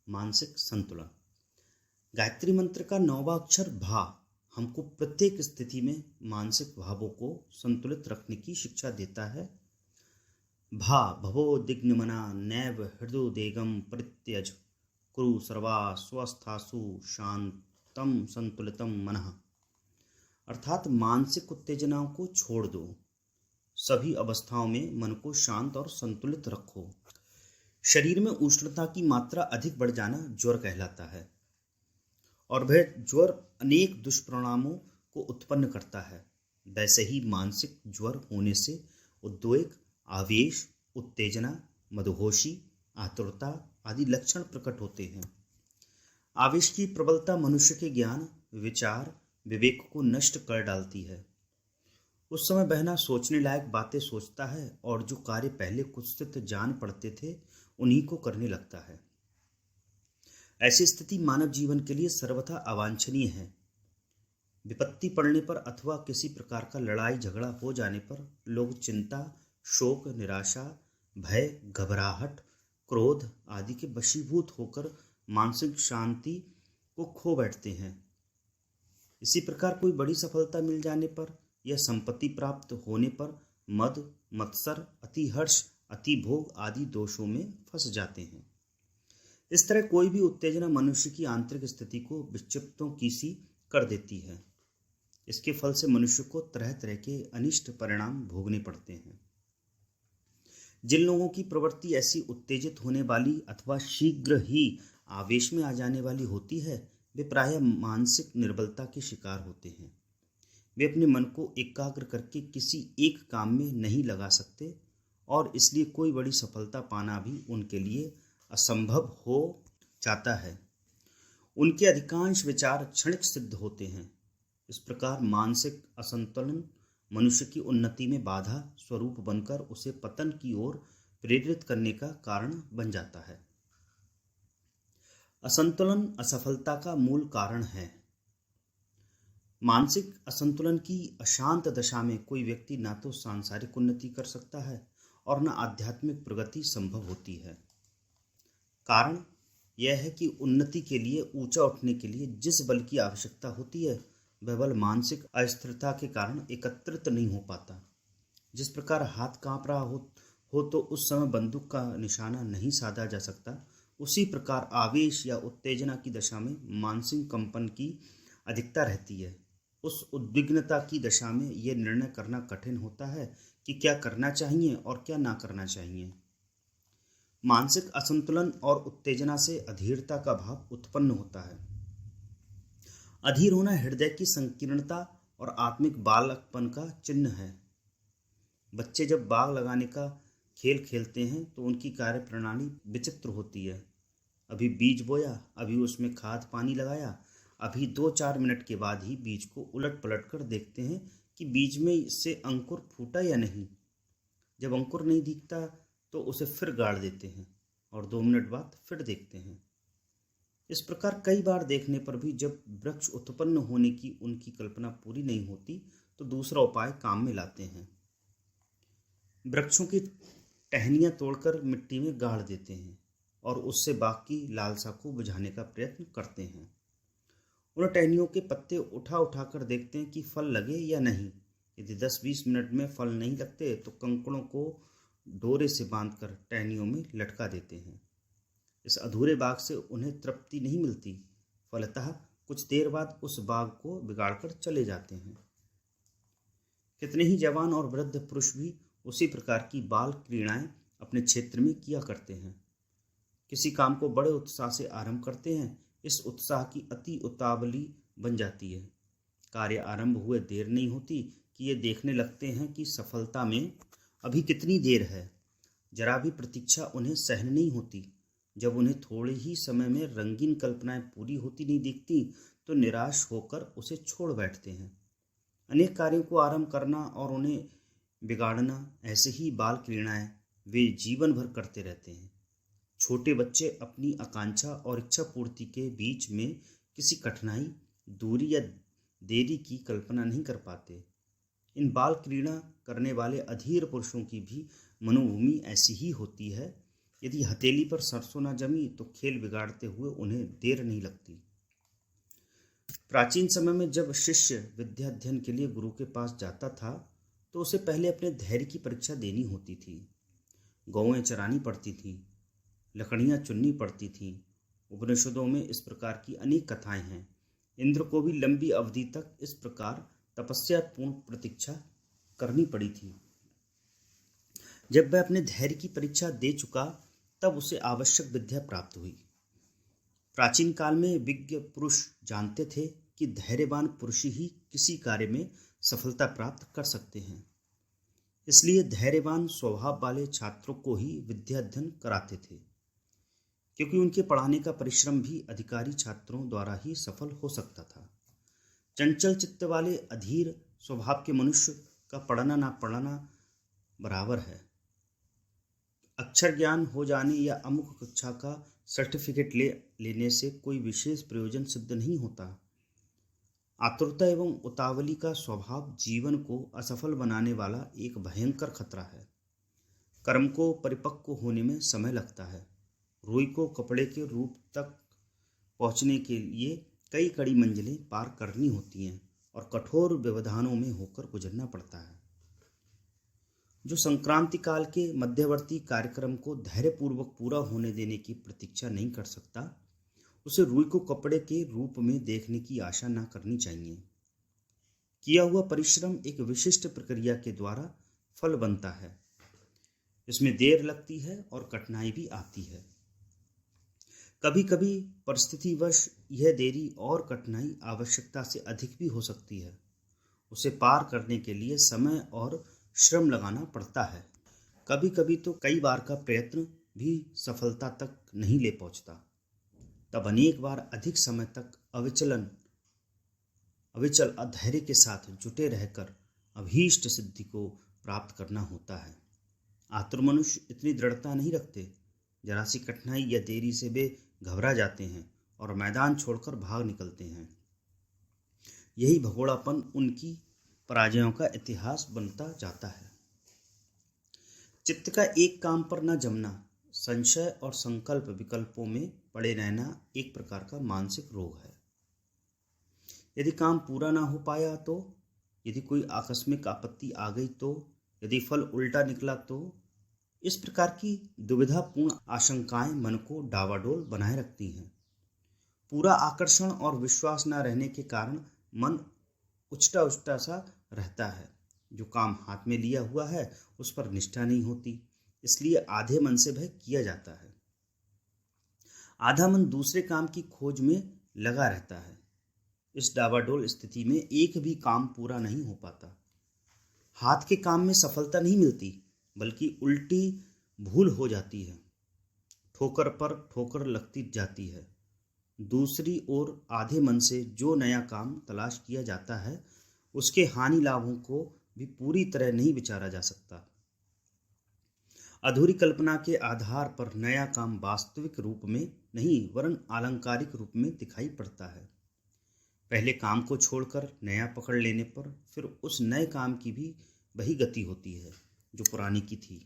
मानसिक संतुलन। गायत्री मंत्र का 9वां अक्षर भा हमको प्रत्येक स्थिति में मानसिक भावों को संतुलित रखने की शिक्षा देता है। भा भवो दिग्नमना नैव हृदयोदेगम परित्यज कुरु सर्वा स्वस्थासु शांतम संतुलितम मनः। अर्थात मानसिक उत्तेजनाओं को छोड़ दो, सभी अवस्थाओं में मन को शांत और संतुलित रखो। शरीर में उष्णता की मात्रा अधिक बढ़ जाना ज्वर कहलाता है और वह ज्वर अनेक दुष्परिणामों को उत्पन्न करता है। वैसे ही मानसिक ज्वर होने से उद्वेग, आवेश, उत्तेजना, मदहोशी, आतुरता आदि लक्षण प्रकट होते हैं। आवेश की प्रबलता मनुष्य के ज्ञान, विचार, विवेक को नष्ट कर डालती है। उस समय बहना सोचने लायक बातें सोचता है और जो कार्य पहले कुत्सित जान पड़ते थे उन्हीं को करने लगता है। ऐसी स्थिति मानव जीवन के लिए सर्वथा अवांछनीय है। विपत्ति पड़ने पर अथवा किसी प्रकार का लड़ाई झगड़ा हो जाने पर लोग चिंता, शोक, निराशा, भय, घबराहट, क्रोध आदि के वशीभूत होकर मानसिक शांति को खो बैठते हैं। इसी प्रकार कोई बड़ी सफलता मिल जाने पर या संपत्ति प्राप्त होने पर मद, मत्सर, अति हर्ष, अति भोग आदि दोषों में फंस जाते हैं। इस तरह कोई भी उत्तेजना मनुष्य की आंतरिक स्थिति को विक्षिप्तों की सी कर देती है। इसके फल से मनुष्य को तरह तरह के अनिष्ट परिणाम भोगने पड़ते हैं। जिन लोगों की प्रवृत्ति ऐसी उत्तेजित होने वाली अथवा शीघ्र ही आवेश में आ जाने वाली होती है, वे प्रायः मानसिक निर्बलता के शिकार होते हैं। वे अपने मन को एकाग्र करके किसी एक काम में नहीं लगा सकते और इसलिए कोई बड़ी सफलता पाना भी उनके लिए असंभव हो जाता है। उनके अधिकांश विचार क्षणिक सिद्ध होते हैं। इस प्रकार मानसिक असंतुलन मनुष्य की उन्नति में बाधा स्वरूप बनकर उसे पतन की ओर प्रेरित करने का कारण बन जाता है। असंतुलन असफलता का मूल कारण है। मानसिक असंतुलन की अशांत दशा में कोई व्यक्ति ना तो सांसारिक उन्नति कर सकता है और न आध्यात्मिक प्रगति संभव होती है। कारण यह है कि उन्नति के लिए, ऊंचा उठने के लिए जिस बल की आवश्यकता होती है वह बल मानसिक अस्थिरता के कारण एकत्रित नहीं हो पाता। जिस प्रकार हाथ कांप रहा हो तो उस समय बंदूक का निशाना नहीं साधा जा सकता, उसी प्रकार आवेश या उत्तेजना की दशा में मानसिक कंपन की अधिकता रहती है। उस उद्विग्नता की दशा में यह निर्णय करना कठिन होता है कि क्या करना चाहिए और क्या ना करना चाहिए। मानसिक असंतुलन और उत्तेजना से अधीरता का भाव उत्पन्न होता है। अधीर होना हृदय की संकीर्णता और आत्मिक बालकपन का चिन्ह है। बच्चे जब बाग लगाने का खेल खेलते हैं तो उनकी कार्य प्रणाली विचित्र होती है। अभी बीज बोया, अभी उसमें खाद पानी लगाया, अभी 2-4 मिनट के बाद ही बीज को उलट पलट कर देखते हैं कि बीज में से अंकुर फूटा या नहीं। जब अंकुर नहीं दिखता तो उसे फिर गाड़ देते हैं और 2 मिनट बाद फिर देखते हैं। इस प्रकार कई बार देखने पर भी जब वृक्ष उत्पन्न होने की उनकी कल्पना पूरी नहीं होती तो दूसरा उपाय काम में लाते हैं। वृक्षों की टहनियाँ तोड़कर मिट्टी में गाड़ देते हैं और उससे बाग की लालसा को बुझाने का प्रयत्न करते हैं। उन टहनियों के पत्ते उठा उठाकर देखते हैं कि फल लगे या नहीं। यदि 10-20 मिनट में फल नहीं लगते तो कंकड़ों को डोरे से बांधकर टहनियों में लटका देते हैं। इस अधूरे बाग से उन्हें तृप्ति नहीं मिलती। फलतः कुछ देर बाद उस बाग को बिगाड़कर चले जाते हैं। कितने ही जवान और वृद्ध पुरुष भी उसी प्रकार की बाल क्रीड़ाएं अपने क्षेत्र में किया करते हैं। किसी काम को बड़े उत्साह से आरंभ करते हैं। इस उत्साह की अति उतावली बन जाती है। कार्य आरंभ हुए देर नहीं होती कि ये देखने लगते हैं कि सफलता में अभी कितनी देर है। जरा भी प्रतीक्षा उन्हें सहन नहीं होती। जब उन्हें थोड़े ही समय में रंगीन कल्पनाएं पूरी होती नहीं दिखती तो निराश होकर उसे छोड़ बैठते हैं। अनेक कार्यों को आरंभ करना और उन्हें बिगाड़ना, ऐसे ही बाल क्रीड़ाएं वे जीवन भर करते रहते हैं। छोटे बच्चे अपनी आकांक्षा और इच्छा पूर्ति के बीच में किसी कठिनाई, दूरी या देरी की कल्पना नहीं कर पाते। इन बाल क्रीड़ा करने वाले अधीर पुरुषों की भी मनोभूमि ऐसी ही होती है। यदि हथेली पर सरसों न जमी तो खेल बिगाड़ते हुए उन्हें देर नहीं लगती। प्राचीन समय में जब शिष्य विद्या अध्ययन के लिए गुरु के पास जाता था तो उसे पहले अपने धैर्य की परीक्षा देनी होती थी। गौएं चरानी पड़ती थी, लकड़ियां चुननी पड़ती थी। उपनिषदों में इस प्रकार की अनेक कथाएं हैं। इंद्र को भी लंबी अवधि तक इस प्रकार तपस्यापूर्ण प्रतीक्षा करनी पड़ी थी। जब वह अपने धैर्य की परीक्षा दे चुका तब उसे आवश्यक विद्या प्राप्त हुई। प्राचीन काल में विज्ञ पुरुष जानते थे कि धैर्यवान पुरुष ही किसी कार्य में सफलता प्राप्त कर सकते हैं। इसलिए धैर्यवान स्वभाव वाले छात्रों को ही विद्या अध्ययन कराते थे, क्योंकि उनके पढ़ाने का परिश्रम भी अधिकारी छात्रों द्वारा ही सफल हो सकता था। चंचल चित्त वाले अधीर स्वभाव के मनुष्य का पढ़ना ना पढ़ना बराबर है। अक्षर ज्ञान हो जाने या अमुक कक्षा का सर्टिफिकेट लेने से कोई विशेष प्रयोजन सिद्ध नहीं होता। आतुरता एवं उतावली का स्वभाव जीवन को असफल बनाने वाला एक भयंकर खतरा है। कर्म को परिपक्व होने में समय लगता है। रुई को कपड़े के रूप तक पहुंचने के लिए कई कड़ी मंजिलें पार करनी होती हैं और कठोर व्यवधानों में होकर गुजरना पड़ता है। जो संक्रांति काल के मध्यवर्ती कार्यक्रम को धैर्यपूर्वक पूरा होने देने की प्रतीक्षा नहीं कर सकता, उसे रुई को कपड़े के रूप में देखने की आशा न करनी चाहिए। किया हुआ परिश्रम एक विशिष्ट प्रक्रिया के द्वारा फल बनता है। इसमें देर लगती है और कठिनाई भी आती है। कभी कभी परिस्थितिवश यह देरी और कठिनाई आवश्यकता से अधिक भी हो सकती है। उसे पार करने के लिए समय और श्रम लगाना पड़ता है। कभी कभी तो कई बार का प्रयत्न भी सफलता तक नहीं ले पहुंचता। तब अनेक बार अधिक समय तक अविचल अधैर्य के साथ जुटे रहकर अभीष्ट सिद्धि को प्राप्त करना होता है। आतुर मनुष्य इतनी दृढ़ता नहीं रखते। जरा सी कठिनाई या देरी से वे घबरा जाते हैं और मैदान छोड़कर भाग निकलते हैं। यही भगोड़ापन उनकी पराजयों का इतिहास बनता जाता है। चित्त का एक काम पर न जमना, संशय और संकल्प विकल्पों में पड़े रहना एक प्रकार का मानसिक रोग है। यदि काम पूरा ना हो पाया तो, यदि कोई आकस्मिक आपत्ति आ गई तो, यदि फल उल्टा निकला तो, इस प्रकार की दुविधापूर्ण आशंकाएं मन को डावाडोल बनाए रखती हैं। पूरा आकर्षण और विश्वास न रहने के कारण मन उचटा उचटा सा रहता है। जो काम हाथ में लिया हुआ है उस पर निष्ठा नहीं होती, इसलिए आधे मन से वह किया जाता है। आधा मन दूसरे काम की खोज में लगा रहता है। इस डावाडोल स्थिति में एक भी काम पूरा नहीं हो पाता। हाथ के काम में सफलता नहीं मिलती, बल्कि उल्टी भूल हो जाती है। ठोकर पर ठोकर लगती जाती है। दूसरी ओर आधे मन से जो नया काम तलाश किया जाता है उसके हानि लाभों को भी पूरी तरह नहीं विचारा जा सकता। अधूरी कल्पना के आधार पर नया काम वास्तविक रूप में नहीं वरन आलंकारिक रूप में दिखाई पड़ता है। पहले काम को छोड़कर नया पकड़ लेने पर फिर उस नए काम की भी वही गति होती है जो पुरानी की थी।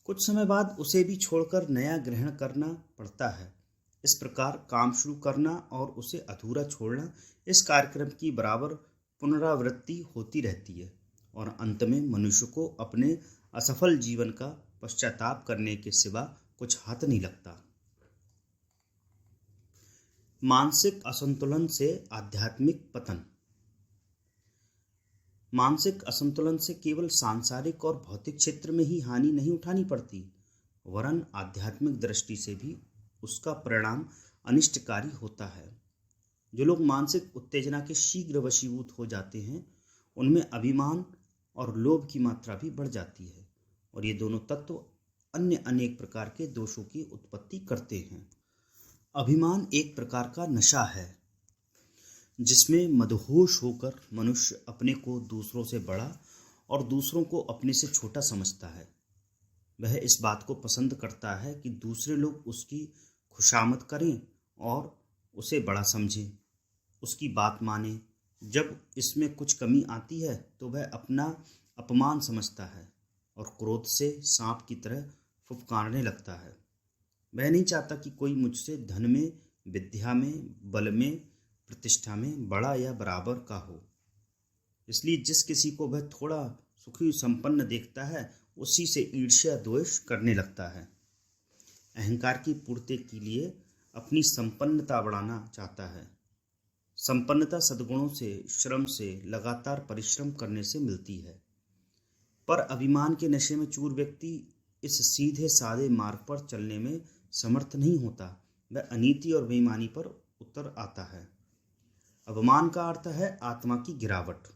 कुछ समय बाद उसे भी छोड़कर नया ग्रहण करना पड़ता है। इस प्रकार काम शुरू करना और उसे अधूरा छोड़ना इस कार्यक्रम की बराबर पुनरावृत्ति होती रहती है और अंत में मनुष्य को अपने असफल जीवन का पश्चाताप करने के सिवा कुछ हाथ नहीं लगता। मानसिक असंतुलन से आध्यात्मिक पतन। मानसिक असंतुलन से केवल सांसारिक और भौतिक क्षेत्र में ही हानि नहीं उठानी पड़ती, वरन आध्यात्मिक दृष्टि से भी उसका परिणाम अनिष्टकारी होता है। जो लोग मानसिक उत्तेजना के शीघ्र वशीभूत हो जाते हैं उनमें अभिमान और लोभ की मात्रा भी बढ़ जाती है और ये दोनों तत्व अन्य अनेक प्रकार के दोषों की उत्पत्ति करते हैं। अभिमान एक प्रकार का नशा है जिसमें मदहोश होकर मनुष्य अपने को दूसरों से बड़ा और दूसरों को अपने से छोटा समझता है। वह इस बात को पसंद करता है कि दूसरे लोग उसकी खुशामद करें और उसे बड़ा समझें, उसकी बात माने। जब इसमें कुछ कमी आती है तो वह अपना अपमान समझता है और क्रोध से सांप की तरह फुफकारने लगता है। वह नहीं चाहता कि कोई मुझसे धन में, विद्या में, बल में, प्रतिष्ठा में बड़ा या बराबर का हो। इसलिए जिस किसी को वह थोड़ा सुखी संपन्न देखता है, उसी से ईर्ष्या द्वेष करने लगता है। अहंकार की पूर्ति के लिए अपनी संपन्नता बढ़ाना चाहता है। संपन्नता सद्गुणों से, श्रम से, लगातार परिश्रम करने से मिलती है। पर अभिमान के नशे में चूर व्यक्ति इस सीधे साधे मार्ग पर चलने में समर्थ नहीं होता। वह अनीति और बेईमानी पर उतर आता है। अभिमान का अर्थ है आत्मा की गिरावट।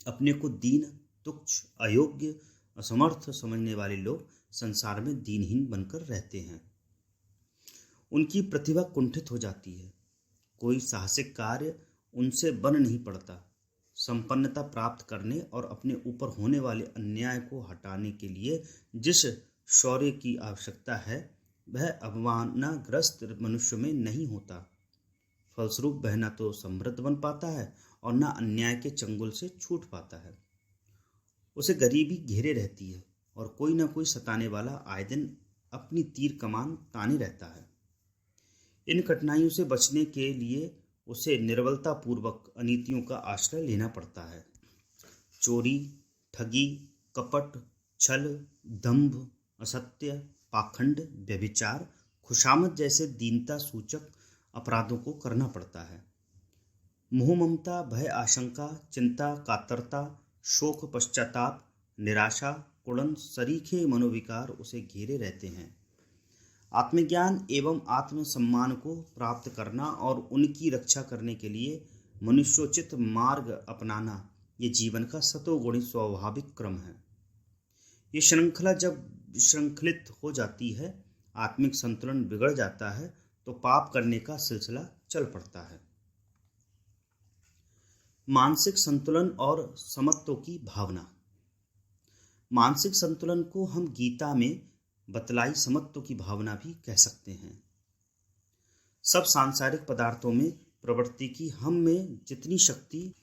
अपने को दीन, तुच्छ, अयोग्य, असमर्थ समझने वाले लोग संसार में दीनहीन बनकर रहते हैं। उनकी प्रतिभा कुंठित हो जाती है। कोई साहसिक कार्य उनसे बन नहीं पड़ता। संपन्नता प्राप्त करने और अपने ऊपर होने वाले अन्याय को हटाने के लिए जिस शौर्य की आवश्यकता है, वह अवमाननाग्रस्त मनुष्य में नहीं होता। फलस्वरूप वह न तो समृद्ध बन पाता है और न अन्याय के चंगुल से छूट पाता है। उसे गरीबी घेरे रहती है और कोई न कोई सताने वाला आए दिन अपनी तीर कमान ताने रहता है। इन कठिनाइयों से बचने के लिए उसे निर्बलता पूर्वक अनीतियों का आश्रय लेना पड़ता है। चोरी, ठगी, कपट, छल, दंभ, असत्य, पाखंड, व्यभिचार, खुशामद जैसे दीनता सूचक अपराधों को करना पड़ता है। मोह, ममता, भय, आशंका, चिंता, कातरता, शोक, पश्चाताप, निराशा, कुड़न सरीखे मनोविकार उसे घेरे रहते हैं। आत्मज्ञान एवं आत्मसम्मान को प्राप्त करना और उनकी रक्षा करने के लिए मनुष्योचित मार्ग अपनाना, ये जीवन का सतोगुणी स्वाभाविक क्रम है। ये श्रृंखला जब विश्रृंखलित हो जाती है, आत्मिक संतुलन बिगड़ जाता है, तो पाप करने का सिलसिला चल पड़ता है। मानसिक संतुलन और समत्व की भावना। मानसिक संतुलन को हम गीता में बतलाई समत्व की भावना भी कह सकते हैं। सब सांसारिक पदार्थों में प्रवृत्ति की हम में जितनी शक्ति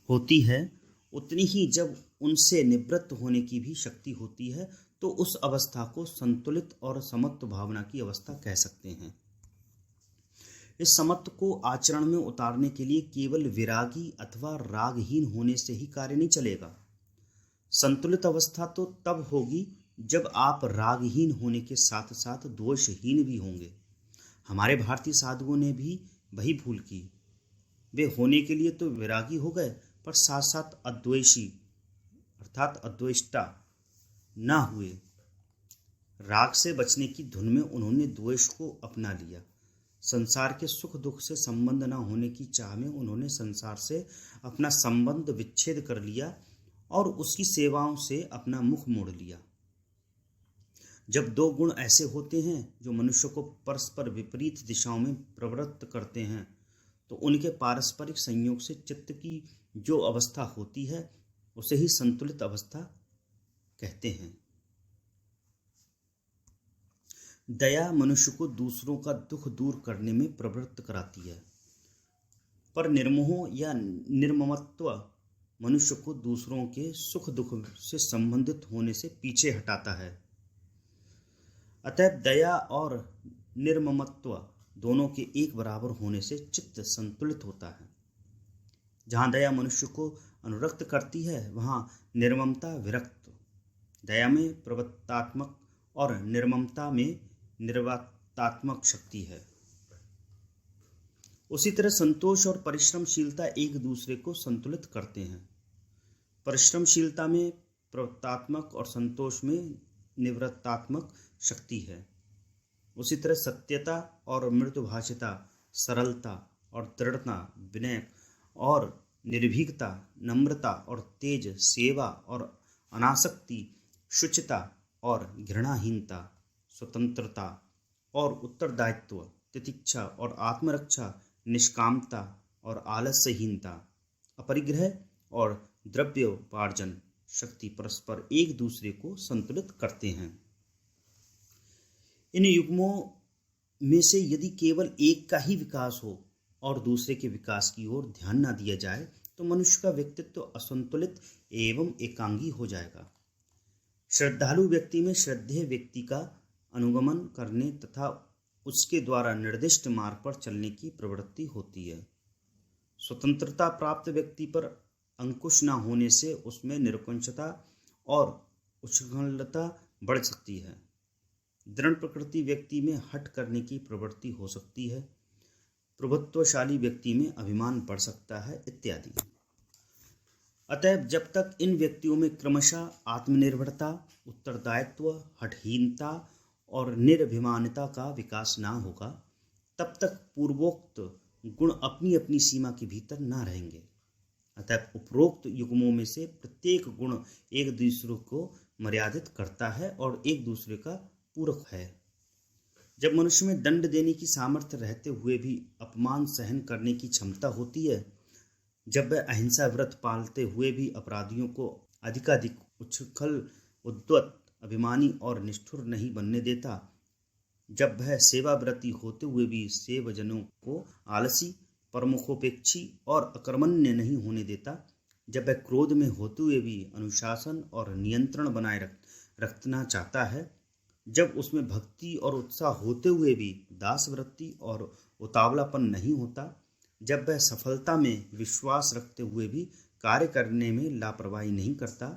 होती है, उतनी ही जब उनसे निवृत्त होने की भी शक्ति होती है, तो उस अवस्था को संतुलित और समत्व भावना की अवस्था कह सकते हैं। इस समत्व को आचरण में उतारने के लिए केवल विरागी अथवा रागहीन होने से ही कार्य नहीं चलेगा। संतुलित अवस्था तो तब होगी जब आप रागहीन होने के साथ साथ दोषहीन भी होंगे। हमारे भारतीय साधुओं ने भी वही भूल की। वे होने के लिए तो विरागी हो गए, पर साथ साथ अद्वेषी अर्थात अद्वेष्टा न हुए। राग से बचने की धुन में उन्होंने द्वेष को अपना लिया। संसार के सुख दुख से संबंध न होने की चाह में उन्होंने संसार से अपना संबंध विच्छेद कर लिया और उसकी सेवाओं से अपना मुख मोड़ लिया। जब दो गुण ऐसे होते हैं जो मनुष्य को परस्पर विपरीत दिशाओं में प्रवृत्त करते हैं, तो उनके पारस्परिक संयोग से चित्त की जो अवस्था होती है, उसे ही संतुलित अवस्था कहते हैं। दया मनुष्य को दूसरों का दुख दूर करने में प्रवृत्त कराती है, पर निर्मोह या निर्ममत्व मनुष्य को दूसरों के सुख दुख से संबंधित होने से पीछे हटाता है। अतः दया और निर्ममत्व दोनों के एक बराबर होने से चित्त संतुलित होता है। जहाँ दया मनुष्य को अनुरक्त करती है, वहाँ निर्ममता विरक्त। दया में प्रवृत्तात्मक और निर्ममता में निर्वातात्मक शक्ति है। उसी तरह संतोष और परिश्रमशीलता एक दूसरे को संतुलित करते हैं। परिश्रमशीलता में प्रवृत्तात्मक और संतोष में निवृत्तात्मक शक्ति है। उसी तरह सत्यता और मृदुभाषिता, सरलता और दृढ़ता, विनय और निर्भीकता, नम्रता और तेज, सेवा और अनासक्ति, शुचिता और घृणाहीनता, स्वतंत्रता और उत्तरदायित्व, तितिक्षा और आत्मरक्षा, निष्कामता और आलस्यहीनता, अपरिग्रह और द्रव्योपार्जन शक्ति परस्पर एक दूसरे को संतुलित करते हैं। इन युग्मों में से यदि केवल एक का ही विकास हो और दूसरे के विकास की ओर ध्यान न दिया जाए, तो मनुष्य का व्यक्तित्व असंतुलित एवं एकांगी हो जाएगा। श्रद्धालु व्यक्ति में श्रद्धेय व्यक्ति का अनुगमन करने तथा उसके द्वारा निर्दिष्ट मार्ग पर चलने की प्रवृत्ति होती है। स्वतंत्रता प्राप्त व्यक्ति पर अंकुश न होने से उसमें निरंकुशता और उच्छृंखलता बढ़ सकती है। दृढ़ प्रकृति व्यक्ति में हठ करने की प्रवृत्ति हो सकती है। प्रभुत्वशाली व्यक्ति में अभिमान बढ़ सकता है इत्यादि। अतएव जब तक इन व्यक्तियों में क्रमशः आत्मनिर्भरता, उत्तरदायित्व, हठहीनता और निरभिमानता का विकास न होगा, तब तक पूर्वोक्त गुण अपनी अपनी सीमा के भीतर न रहेंगे। अतः उपरोक्त युग्मों में से प्रत्येक गुण एक दूसरे को मर्यादित करता है और एक दूसरे का पूरक है। जब मनुष्य में दंड देने की सामर्थ्य रहते हुए भी अपमान सहन करने की क्षमता होती है, जब वह अहिंसा व्रत पालते हुए भी अपराधियों को अधिकाधिक उच्छृंखल, उद्यत, अभिमानी और निष्ठुर नहीं बनने देता, जब वह सेवाव्रती होते हुए भी सेवजनों को आलसी, परमुखोपेक्षी और अकर्मण्य नहीं होने देता, जब वह क्रोध में होते हुए भी अनुशासन और नियंत्रण बनाए रखना चाहता है, जब उसमें भक्ति और उत्साह होते हुए भी दासवृत्ति और उतावलापन नहीं होता, जब वह सफलता में विश्वास रखते हुए भी कार्य करने में लापरवाही नहीं करता,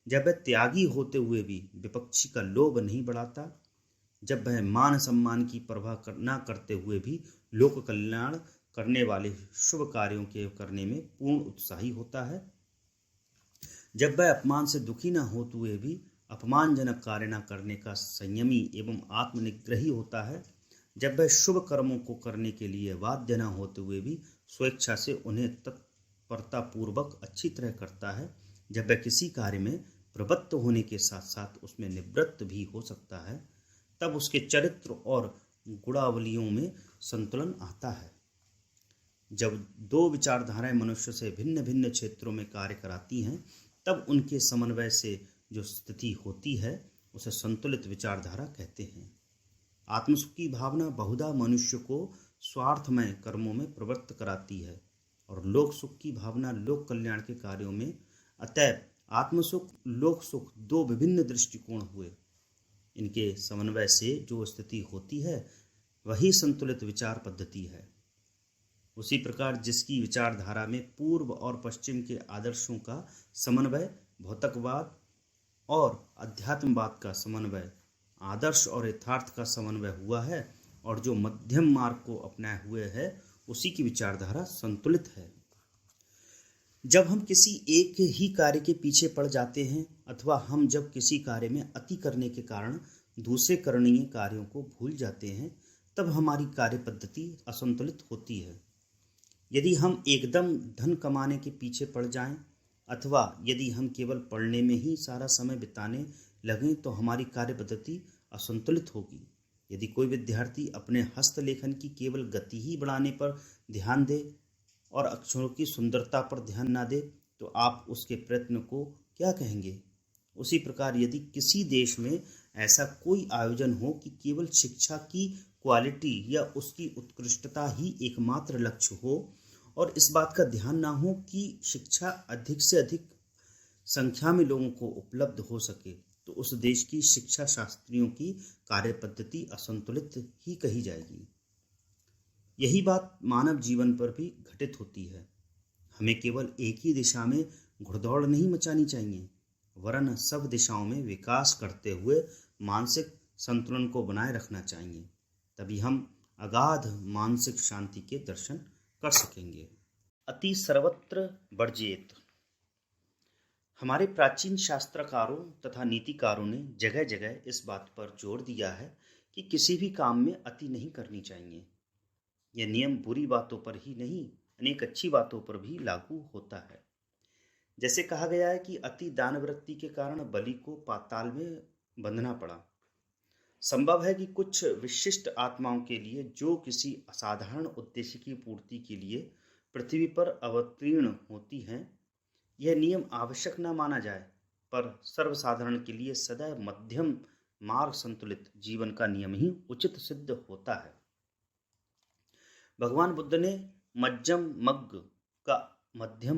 जब वह त्यागी होते हुए भी विपक्षी का लोभ नहीं बढ़ाता, जब वह मान सम्मान की परवाह न करते हुए भी लोक कल्याण करने वाले शुभ कार्यों के करने में पूर्ण उत्साही होता है, जब वह अपमान से दुखी न होते हुए भी अपमानजनक कार्य न करने का संयमी एवं आत्मनिग्रही होता है, जब वह शुभ कर्मों को करने के लिए बाध्य न होते हुए भी स्वेच्छा से उन्हें तत्परता पूर्वक अच्छी तरह करता है, जब वह किसी कार्य में प्रवृत्त होने के साथ साथ उसमें निवृत्त भी हो सकता है, तब उसके चरित्र और गुणावलियों में संतुलन आता है। जब दो विचारधाराएं मनुष्य से भिन्न भिन्न क्षेत्रों में कार्य कराती हैं, तब उनके समन्वय से जो स्थिति होती है उसे संतुलित विचारधारा कहते हैं। आत्मसुख की भावना बहुधा मनुष्य को स्वार्थमय कर्मों में प्रवृत्त कराती है और लोक सुख की भावना लोक कल्याण के कार्यों में। अतएव आत्मसुख, लोक सुख दो विभिन्न दृष्टिकोण हुए। इनके समन्वय से जो स्थिति होती है वही संतुलित विचार पद्धति है। उसी प्रकार जिसकी विचारधारा में पूर्व और पश्चिम के आदर्शों का समन्वय, भौतिकवाद और अध्यात्मवाद का समन्वय, आदर्श और यथार्थ का समन्वय हुआ है और जो मध्यम मार्ग को अपनाए हुए है, उसी की विचारधारा संतुलित है। जब हम किसी एक ही कार्य के पीछे पड़ जाते हैं अथवा हम जब किसी कार्य में अति करने के कारण दूसरे करणीय कार्यों को भूल जाते हैं, तब हमारी कार्य पद्धति असंतुलित होती है। यदि हम एकदम धन कमाने के पीछे पड़ जाएं अथवा यदि हम केवल पढ़ने में ही सारा समय बिताने लगें तो हमारी कार्य पद्धति असंतुलित होगी। यदि कोई विद्यार्थी अपने हस्तलेखन की केवल गति ही बढ़ाने पर ध्यान दे और अक्षरों की सुंदरता पर ध्यान ना दे, तो आप उसके प्रयत्न को क्या कहेंगे? उसी प्रकार यदि किसी देश में ऐसा कोई आयोजन हो कि केवल शिक्षा की क्वालिटी या उसकी उत्कृष्टता ही एकमात्र लक्ष्य हो और इस बात का ध्यान ना हो कि शिक्षा अधिक से अधिक संख्या में लोगों को उपलब्ध हो सके, तो उस देश की शिक्षा शास्त्रियों की कार्य पद्धति असंतुलित ही कही जाएगी। यही बात मानव जीवन पर भी घटित होती है। हमें केवल एक ही दिशा में घुड़दौड़ नहीं मचानी चाहिए, वरन सब दिशाओं में विकास करते हुए मानसिक संतुलन को बनाए रखना चाहिए। तभी हम अगाध मानसिक शांति के दर्शन कर सकेंगे। अति सर्वत्र वर्जेत। हमारे प्राचीन शास्त्रकारों तथा नीतिकारों ने जगह जगह इस बात पर जोर दिया है कि किसी भी काम में अति नहीं करनी चाहिए। यह नियम बुरी बातों पर ही नहीं, अनेक अच्छी बातों पर भी लागू होता है। जैसे कहा गया है कि अति दानवृत्ति के कारण बलि को पाताल में बंधना पड़ा। संभव है कि कुछ विशिष्ट आत्माओं के लिए जो किसी असाधारण उद्देश्य की पूर्ति के लिए पृथ्वी पर अवतीर्ण होती हैं, यह नियम आवश्यक न माना जाए, पर सर्वसाधारण के लिए सदैव मध्यम मार्ग संतुलित जीवन का नियम ही उचित सिद्ध होता है। भगवान बुद्ध ने मध्यम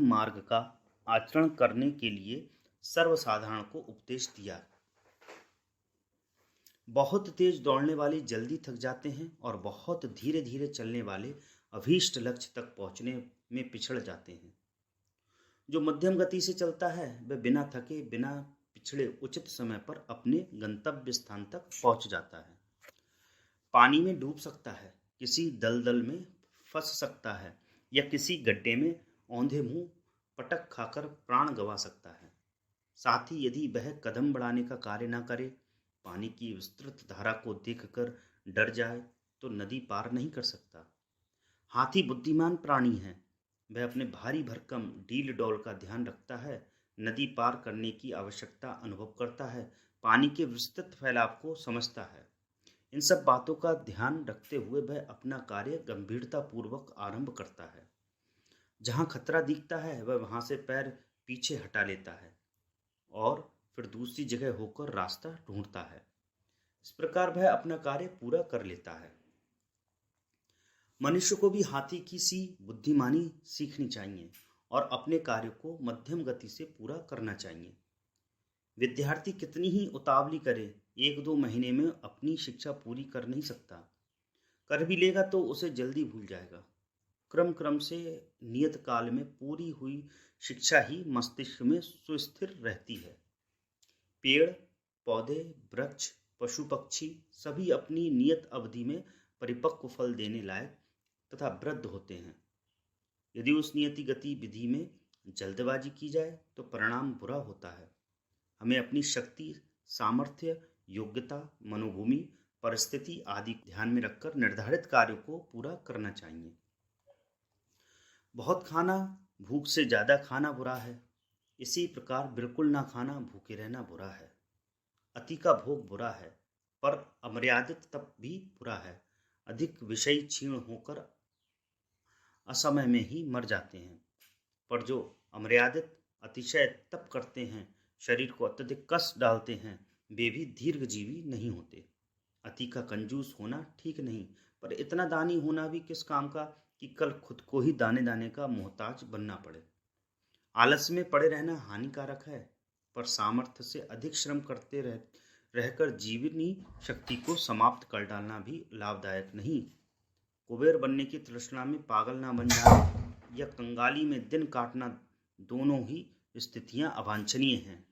मार्ग का आचरण करने के लिए सर्वसाधारण को उपदेश दिया। बहुत तेज दौड़ने वाले जल्दी थक जाते हैं और बहुत धीरे धीरे चलने वाले अभीष्ट लक्ष्य तक पहुंचने में पिछड़ जाते हैं। जो मध्यम गति से चलता है वह बिना थके बिना पिछड़े उचित समय पर अपने गंतव्य स्थान तक पहुंच जाता है। पानी में डूब सकता है, किसी दलदल में फंस सकता है या किसी गड्ढे में औंधे मुंह पटक खाकर प्राण गंवा सकता है। साथ ही यदि वह कदम बढ़ाने का कार्य न करे, पानी की विस्तृत धारा को देखकर डर जाए तो नदी पार नहीं कर सकता। हाथी बुद्धिमान प्राणी है, वह अपने भारी भरकम डील डौल का ध्यान रखता है, नदी पार करने की आवश्यकता अनुभव करता है, पानी के विस्तृत फैलाव को समझता है। इन सब बातों का ध्यान रखते हुए वह अपना कार्य गंभीरता पूर्वक आरंभ करता है। जहाँ खतरा दिखता है वह वहाँ से पैर पीछे हटा लेता है और फिर दूसरी जगह होकर रास्ता ढूंढता है। इस प्रकार वह अपना कार्य पूरा कर लेता है। मनुष्य को भी हाथी की सी बुद्धिमानी सीखनी चाहिए और अपने कार्य को मध्यम गति से पूरा करना चाहिए। विद्यार्थी कितनी ही उतावली करे, 1-2 महीने में अपनी शिक्षा पूरी कर नहीं सकता। कर भी लेगा तो उसे जल्दी भूल जाएगा। क्रम क्रम से नियत काल में पूरी हुई शिक्षा ही मस्तिष्क में सुस्थिर रहती है। पेड़ पौधे वृक्ष पशु पक्षी सभी अपनी नियत अवधि में परिपक्व फल देने लायक तथा वृद्ध होते हैं। यदि उस नियति गतिविधि में जल्दबाजी की जाए तो परिणाम बुरा होता है। हमें अपनी शक्ति सामर्थ्य योग्यता मनोभूमि परिस्थिति आदि ध्यान में रखकर निर्धारित कार्य को पूरा करना चाहिए। बहुत खाना भूख से ज्यादा खाना बुरा है, इसी प्रकार बिल्कुल ना खाना भूखे रहना बुरा है। अति का भोग बुरा है पर अमर्यादित तप भी बुरा है। अधिक विषय क्षीण होकर असमय में ही मर जाते हैं, पर जो अमर्यादित अतिशय तप करते हैं शरीर को अत्यधिक कष्ट डालते हैं वे भी दीर्घजीवी नहीं होते। अति का कंजूस होना ठीक नहीं, पर इतना दानी होना भी किस काम का कि कल खुद को ही दाने दाने का मोहताज बनना पड़े। आलस में पड़े रहना हानिकारक है, पर सामर्थ्य से अधिक श्रम करते रहकर जीवनी शक्ति को समाप्त कर डालना भी लाभदायक नहीं। कुबेर बनने की तृष्णा में पागल ना बन जाए या कंगाली में दिन काटना, दोनों ही स्थितियां अवांछनीय हैं।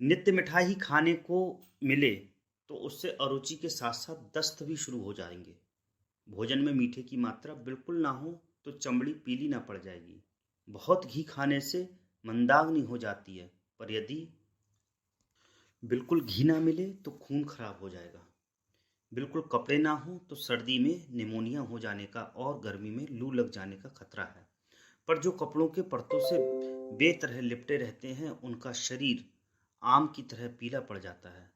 नित्य मिठाई खाने को मिले तो उससे अरुचि के साथ साथ दस्त भी शुरू हो जाएंगे। भोजन में मीठे की मात्रा बिल्कुल ना हो तो चमड़ी पीली ना पड़ जाएगी। बहुत घी खाने से मंदाग्नि हो जाती है, पर यदि बिल्कुल घी ना मिले तो खून खराब हो जाएगा। बिल्कुल कपड़े ना हो तो सर्दी में निमोनिया हो जाने का और गर्मी में लू लग जाने का खतरा है, पर जो कपड़ों के परतों से बेतरह लिपटे रहते हैं उनका शरीर आम की तरह पीला पड़ जाता है।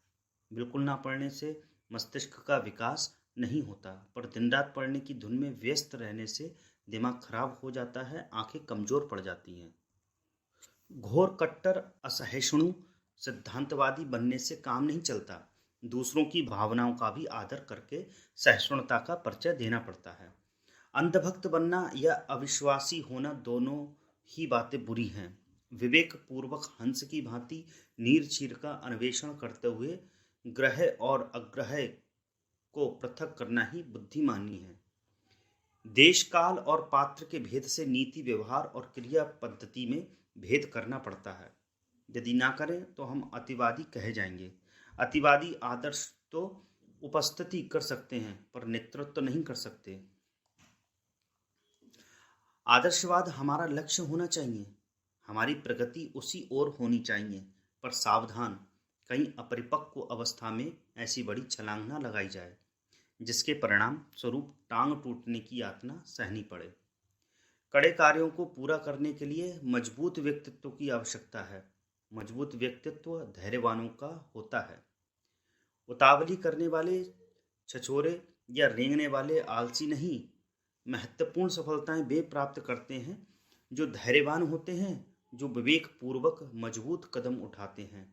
बिल्कुल ना पढ़ने से मस्तिष्क का विकास नहीं होता, पर दिन रात पढ़ने की धुन में व्यस्त रहने से दिमाग खराब हो जाता है, आंखें कमजोर पड़ जाती हैं। घोर कट्टर असहिष्णु सिद्धांतवादी बनने से काम नहीं चलता। दूसरों की भावनाओं का भी आदर करके सहिष्णुता का परिचय देना पड़ता है। अंधभक्त बनना या अविश्वासी होना दोनों ही बातें बुरी हैं। विवेक पूर्वक हंस की भांति नीर चीर का अन्वेषण करते हुए ग्रह और अग्रह को पृथक करना ही बुद्धिमानी है। देश काल और पात्र के भेद से नीति व्यवहार और क्रिया पद्धति में भेद करना पड़ता है। यदि ना करें तो हम अतिवादी कहे जाएंगे। अतिवादी आदर्श तो उपस्थिति कर सकते हैं पर नेतृत्व तो नहीं कर सकते। आदर्शवाद हमारा लक्ष्य होना चाहिए, हमारी प्रगति उसी ओर होनी चाहिए, पर सावधान, कहीं अपरिपक्व अवस्था में ऐसी बड़ी छलांग न लगाई जाए जिसके परिणाम स्वरूप टांग टूटने की यातना सहनी पड़े। कड़े कार्यों को पूरा करने के लिए मजबूत व्यक्तित्व की आवश्यकता है। मजबूत व्यक्तित्व धैर्यवानों का होता है। उतावली करने वाले छछोरे या रेंगने वाले आलसी नहीं। महत्वपूर्ण सफलताएं वे प्राप्त करते हैं जो धैर्यवान होते हैं, जो विवेक पूर्वक मजबूत कदम उठाते हैं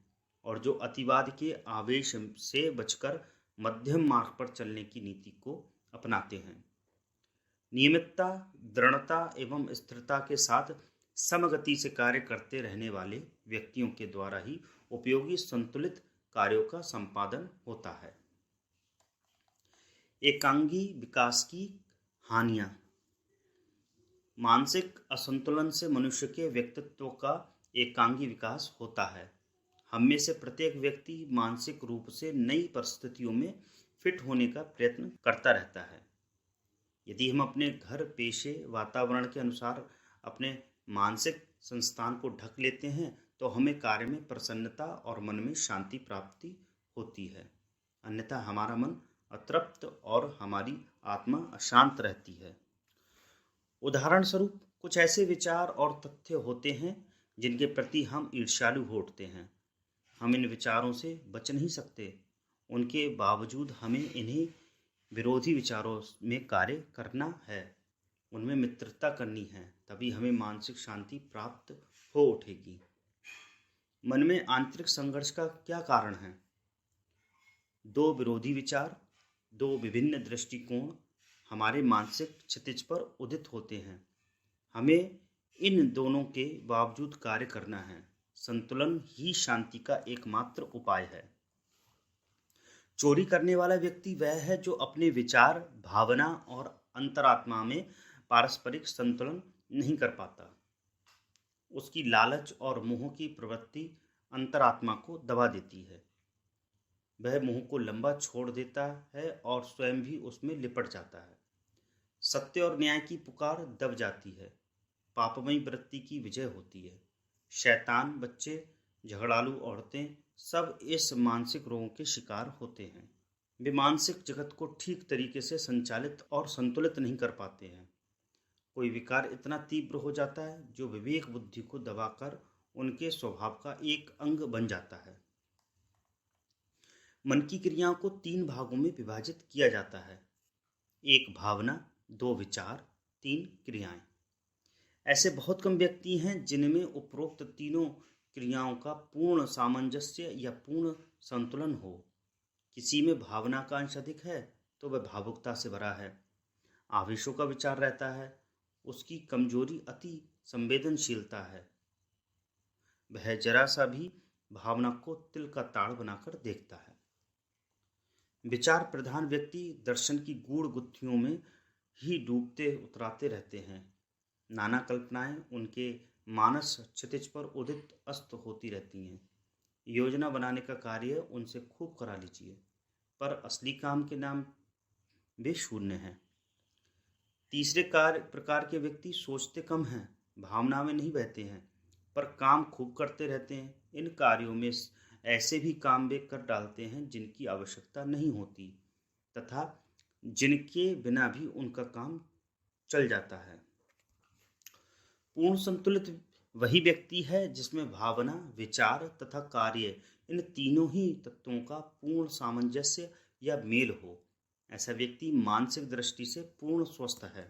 और जो अतिवाद के आवेश से बचकर मध्यम मार्ग पर चलने की नीति को अपनाते हैं। नियमितता, दृढ़ता एवं स्थिरता के साथ समगति से कार्य करते रहने वाले व्यक्तियों के द्वारा ही उपयोगी संतुलित कार्यों का संपादन होता है। एकांगी विकास की हानियां। मानसिक असंतुलन से मनुष्य के व्यक्तित्व का एकांगी विकास होता है। हम में से प्रत्येक व्यक्ति मानसिक रूप से नई परिस्थितियों में फिट होने का प्रयत्न करता रहता है। यदि हम अपने घर, पेशे, वातावरण के अनुसार अपने मानसिक संस्थान को ढक लेते हैं तो हमें कार्य में प्रसन्नता और मन में शांति प्राप्ति होती है। अन्यथा हमारा मन अतृप्त और हमारी आत्मा अशांत रहती है। उदाहरण स्वरूप कुछ ऐसे विचार और तथ्य होते हैं जिनके प्रति हम ईर्ष्यालु हो उठते हैं। हम इन विचारों से बच नहीं सकते, उनके बावजूद हमें इन्हें विरोधी विचारों में कार्य करना है, उनमें मित्रता करनी है, तभी हमें मानसिक शांति प्राप्त हो उठेगी। मन में आंतरिक संघर्ष का क्या कारण है? दो विरोधी विचार, दो विभिन्न दृष्टिकोण हमारे मानसिक क्षितिज पर उदित होते हैं। हमें इन दोनों के बावजूद कार्य करना है। संतुलन ही शांति का एकमात्र उपाय है। चोरी करने वाला व्यक्ति वह है जो अपने विचार, भावना और अंतरात्मा में पारस्परिक संतुलन नहीं कर पाता। उसकी लालच और मोह की प्रवृत्ति अंतरात्मा को दबा देती है। वह मोह को लंबा छोड़ देता है और स्वयं भी उसमें लिपट जाता है। सत्य और न्याय की पुकार दब जाती है। पापमयी वृत्ति की विजय होती है। शैतान बच्चे, झगड़ालू औरतें सब इस मानसिक रोगों के शिकार होते हैं। वे मानसिक जगत को ठीक तरीके से संचालित और संतुलित नहीं कर पाते हैं। कोई विकार इतना तीव्र हो जाता है जो विवेक बुद्धि को दबाकर उनके स्वभाव का एक अंग बन जाता है। मन की क्रियाओं को 3 भागों में विभाजित किया जाता है। 1 भावना, 2 विचार, 3 क्रियाएं। ऐसे बहुत कम व्यक्ति हैं जिनमें उपरोक्त तीनों क्रियाओं का पूर्ण सामंजस्य या पूर्ण संतुलन हो। किसी में भावना का अंश अधिक है तो वह भावुकता से भरा है, आवेशों का विचार रहता है। उसकी कमजोरी अति संवेदनशीलता है। वह जरा सा भी भावना को तिल का ताड़ बनाकर देखता है। विचार प्रधान व्यक्ति दर्शन की गूढ़ गुत्थियों में ही डूबते उतराते रहते हैं। नाना कल्पनाएं उनके मानस क्षितिज पर उदित अस्त होती रहती हैं। योजना बनाने का कार्य उनसे खूब करा लीजिए, पर असली काम के नाम वे शून्य हैं। तीसरे प्रकार के व्यक्ति सोचते कम हैं, भावना में नहीं बहते हैं, पर काम खूब करते रहते हैं। इन कार्यों में ऐसे भी काम वे कर डालते हैं जिनकी आवश्यकता नहीं होती तथा जिनके बिना भी उनका काम चल जाता है। पूर्ण संतुलित वही व्यक्ति है जिसमें भावना, विचार तथा कार्य इन तीनों ही तत्वों का पूर्ण सामंजस्य या मेल हो। ऐसा व्यक्ति मानसिक दृष्टि से पूर्ण स्वस्थ है।